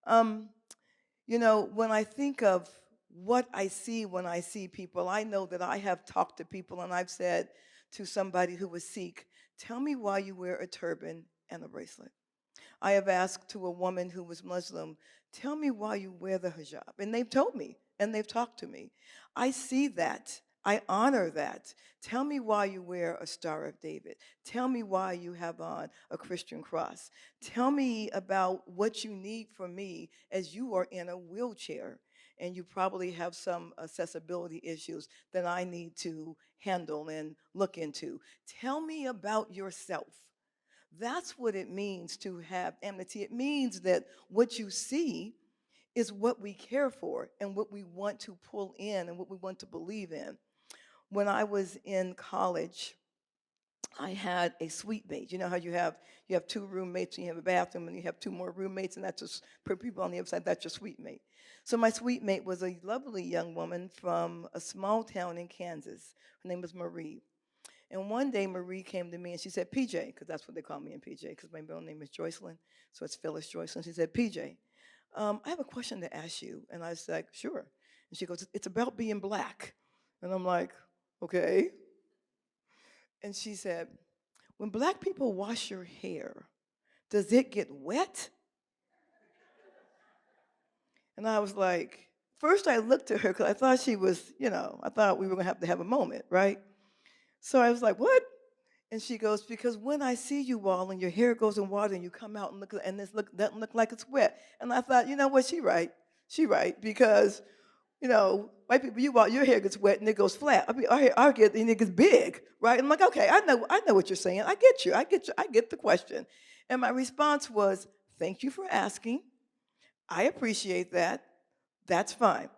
You know, when I think of what I see when I see people, I know that I have talked to people and I've said to somebody who was Sikh, tell me why you wear a turban and a bracelet. I have asked to a woman who was Muslim, tell me why you wear the hijab. And they've told me, and they've talked to me. I see that. I honor that. Tell me why you wear a Star of David. Tell me why you have on a Christian cross. Tell me about what you need from me as you are in a wheelchair and you probably have some accessibility issues that I need to handle and look into. Tell me about yourself. That's what it means to have amity. It means that what you see is what we care for and what we want to pull in and what we want to believe in. When I was in college, I had a suite mate. You know how you have two roommates and you have a bathroom and you have two more roommates and that's just for people on the other side, that's your suite mate. So my suite mate was a lovely young woman from a small town in Kansas. Her name was Marie. And one day Marie came to me and she said, PJ, because that's what they call me in PJ, because my middle name is Joycelyn, so it's Phyllis Joycelyn. She said, PJ, I have a question to ask you. And I was like, sure. And she goes, it's about being black. And I'm like, okay. And she said, when black people wash your hair, does it get wet? And I was like, first I looked at her because I thought she was, I thought we were going to have a moment, right? So I was like, what? And she goes, because when I see you all and your hair goes in water and you come out and doesn't look like it's wet. And I thought, you know what, she right. She right, because, white people, your hair gets wet and it goes flat. I mean, our hair and it gets big, right? And I'm like, okay, I know what you're saying. I get you. I get the question. And my response was, thank you for asking. I appreciate that. That's fine.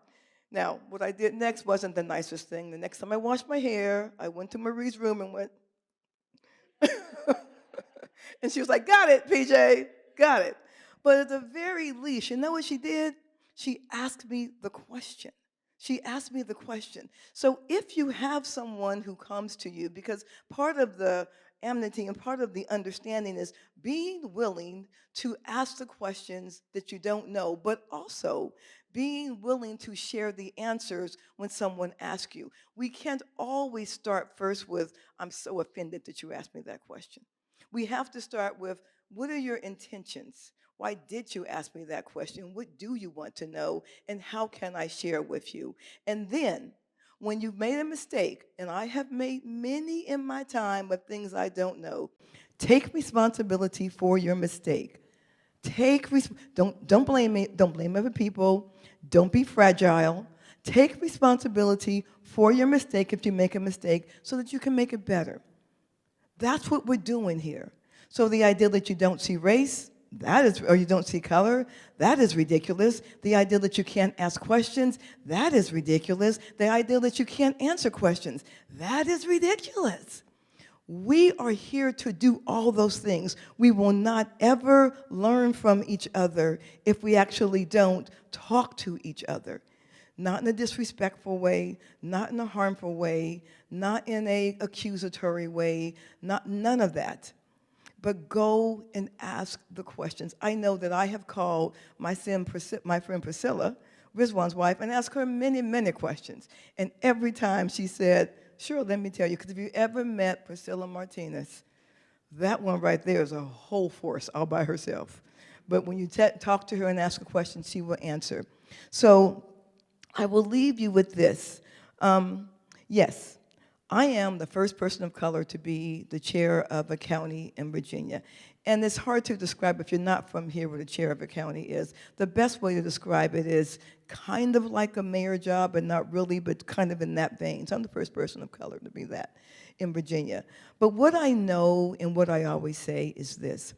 Now, what I did next wasn't the nicest thing. The next time I washed my hair, I went to Marie's room and went, and she was like, got it, PJ, got it. But at the very least, you know what she did? She asked me the question. She asked me the question. So if you have someone who comes to you, because part of the amity and part of the understanding is being willing to ask the questions that you don't know, but also being willing to share the answers when someone asks you. We can't always start first with, I'm so offended that you asked me that question. We have to start with, what are your intentions? Why did you ask me that question? What do you want to know? And how can I share with you? And then, when you've made a mistake, and I have made many in my time of things I don't know, take responsibility for your mistake. Don't blame me. Don't blame other people. Don't be fragile. Take responsibility for your mistake if you make a mistake so that you can make it better. That's what we're doing here. So the idea that you don't see race, that is, or you don't see color, that is ridiculous. The idea that you can't ask questions, that is ridiculous. The idea that you can't answer questions, that is ridiculous. We are here to do all those things. We will not ever learn from each other if we actually don't talk to each other. Not in a disrespectful way, not in a harmful way, not in an accusatory way, none of that. But go and ask the questions. I know that I have called my friend Priscilla, Rizwan's wife, and asked her many, many questions. And every time she said, sure, let me tell you, because if you ever met Priscilla Martinez, that one right there is a whole force all by herself. But when you talk to her and ask a question, she will answer. So I will leave you with this. Yes, I am the first person of color to be the chair of a county in Virginia. And it's hard to describe if you're not from here where the chair of a county is. The best way to describe it is kind of like a mayor job, but not really, but kind of in that vein. So I'm the first person of color to be that in Virginia. But what I know and what I always say is this: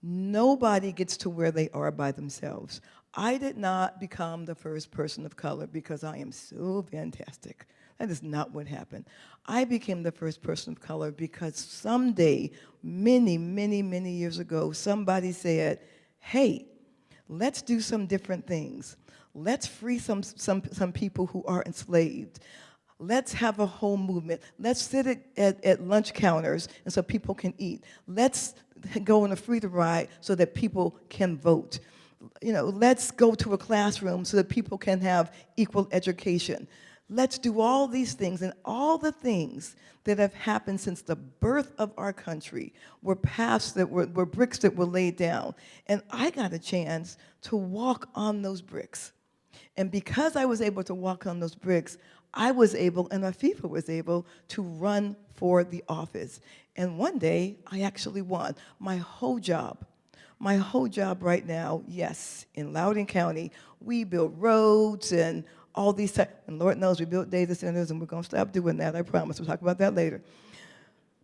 nobody gets to where they are by themselves. I did not become the first person of color because I am so fantastic. That is not what happened. I became the first person of color because someday, many, many, many years ago, somebody said, hey, let's do some different things. Let's free some people who are enslaved. Let's have a whole movement. Let's sit at lunch counters and so people can eat. Let's go on a freedom ride so that people can vote. You know, let's go to a classroom so that people can have equal education. Let's do all these things, and all the things that have happened since the birth of our country were paths that were bricks that were laid down. And I got a chance to walk on those bricks. And because I was able to walk on those bricks, I was able, and Afifa was able, to run for the office. And one day, I actually won. My whole job right now, yes, in Loudoun County, we build roads and all these types, and Lord knows we built data centers, and we're going to stop doing that, I promise. We'll talk about that later.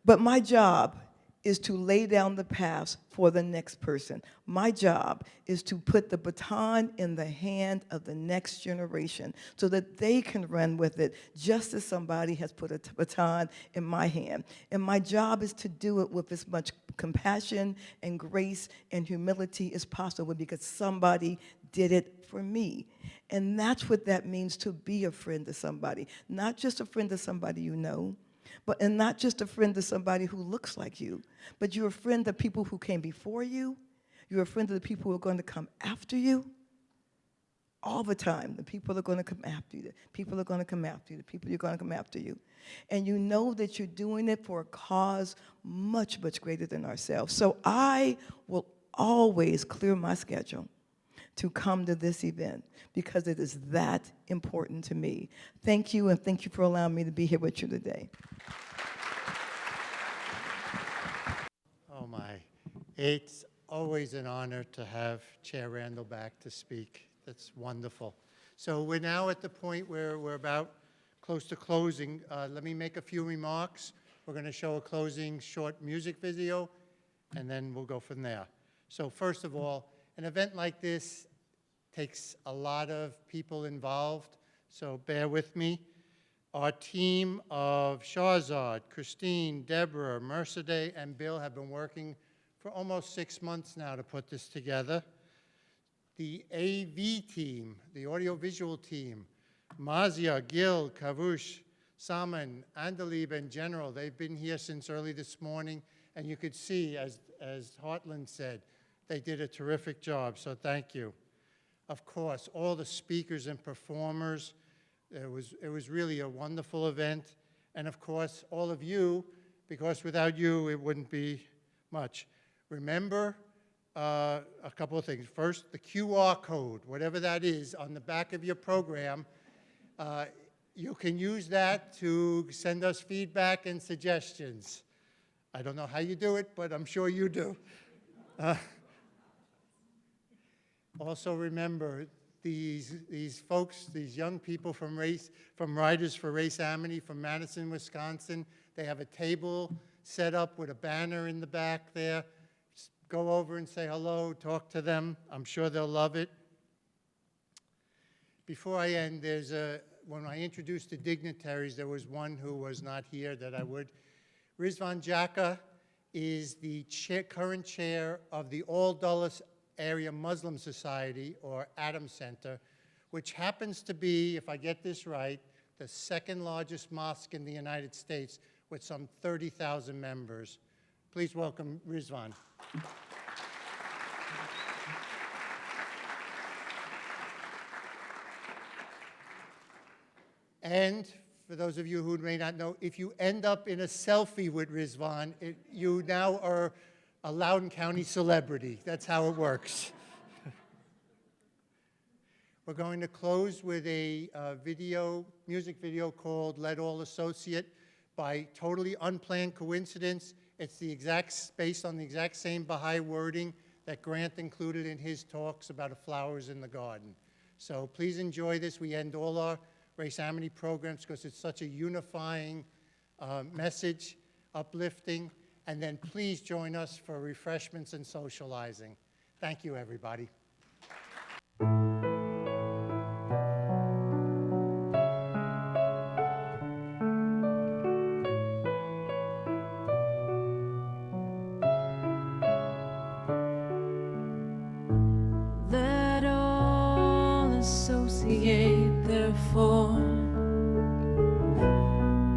But my job is to lay down the paths for the next person. My job is to put the baton in the hand of the next generation so that they can run with it, just as somebody has put a baton in my hand. And my job is to do it with as much compassion and grace and humility as possible because somebody did it for me. And that's what that means, to be a friend to somebody. Not just a friend to somebody you know, and not just a friend to somebody who looks like you, but you're a friend to people who came before you. You're a friend to the people who are going to come after you. All the time, the people are going to come after you. The people are going to come after you. The people are going to come after you. And you know that you're doing it for a cause much, much greater than ourselves. So I will always clear my schedule to come to this event because it is that important to me. Thank you, and thank you for allowing me to be here with you today. Oh my, it's always an honor to have Chair Randall back to speak. That's wonderful. So we're now at the point where we're about close to closing. Let me make a few remarks. We're going to show a closing short music video, and then we'll go from there. So first of all, an event like this takes a lot of people involved, so bear with me. Our team of Shahzad, Christine, Deborah, Mercedes, and Bill have been working for almost 6 months now to put this together. The AV team, the audiovisual team, Mazia, Gil, Kavush, Saman, Andalib, and General, they've been here since early this morning, and you could see, as Heartland said, they did a terrific job, so thank you. Of course, all the speakers and performers, it was really a wonderful event. And of course, all of you, because without you, it wouldn't be much. Remember a couple of things. First, the QR code, whatever that is, on the back of your program, you can use that to send us feedback and suggestions. I don't know how you do it, but I'm sure you do. Also remember, these folks, these young people from Riders for Race Amity from Madison, Wisconsin, they have a table set up with a banner in the back there. Just go over and say hello, talk to them. I'm sure they'll love it. Before I end, when I introduced the dignitaries, there was one who was not here that I would. Rizvan Jaka is the current chair of the All Dulles Area Muslim Society, or Adam Center, which happens to be, if I get this right, the second largest mosque in the United States with some 30,000 members. Please welcome Rizvan. And for those of you who may not know, if you end up in a selfie with Rizvan, you now are a Loudoun County celebrity. That's how it works. We're going to close with a music video called Let All Associate. By totally unplanned coincidence, it's based on the exact same Baha'i wording that Grant included in his talks about flowers in the garden. So please enjoy this. We end all our Race Amity programs because it's such a unifying message, uplifting, and then please join us for refreshments and socializing. Thank you, everybody. Let all associate, therefore,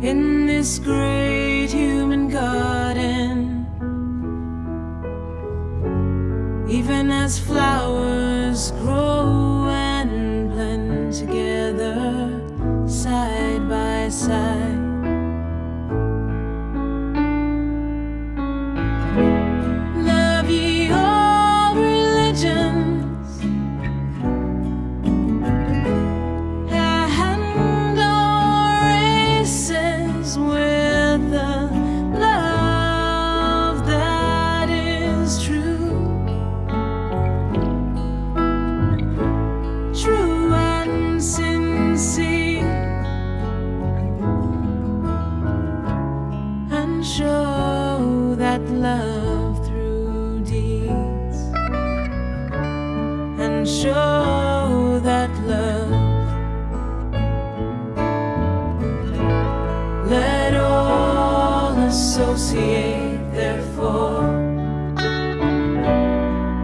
in this great human garden, even as flowers grow and blend together side by side. Love ye all religions and all races with the love that is true, true and sincere, and show that love through deeds, and show that love. Let all associate, therefore,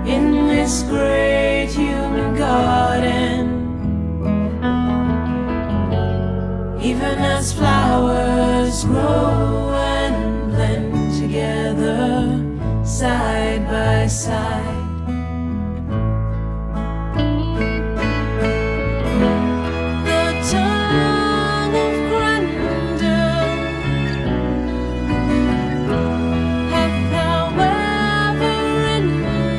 in this great human garden, even as flowers grow and blend together side by side. The tongue of grandeur hath however in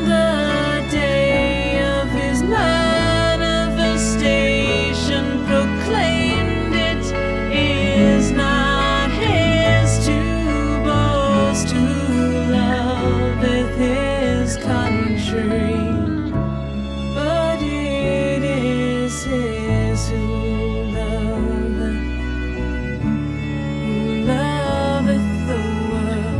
the day of his manifestation proclaimed it is not his to boast who loveth his country, but it is his who loveth the world.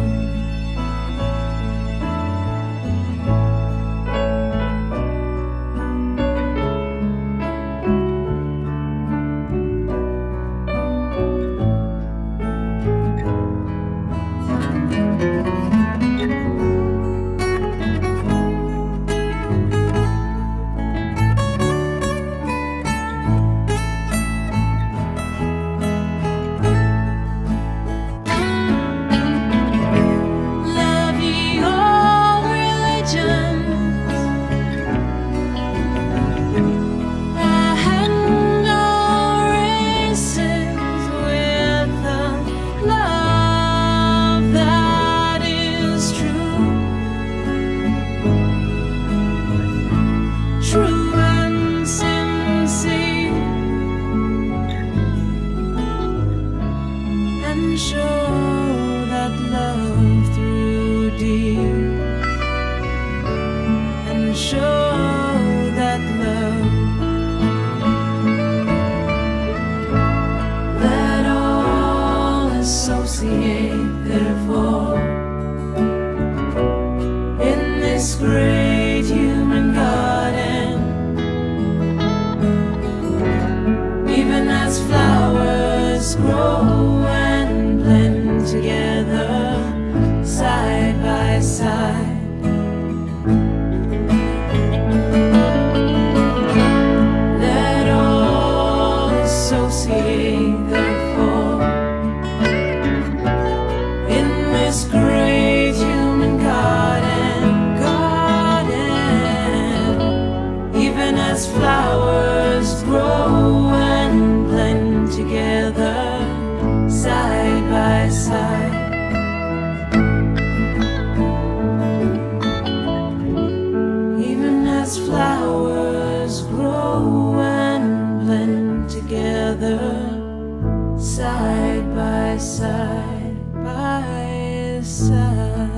Love ye all religions and all races with the love that is this great human garden, even as flowers grow and blend together side by side. Even as flowers grow and blend together side by side by side.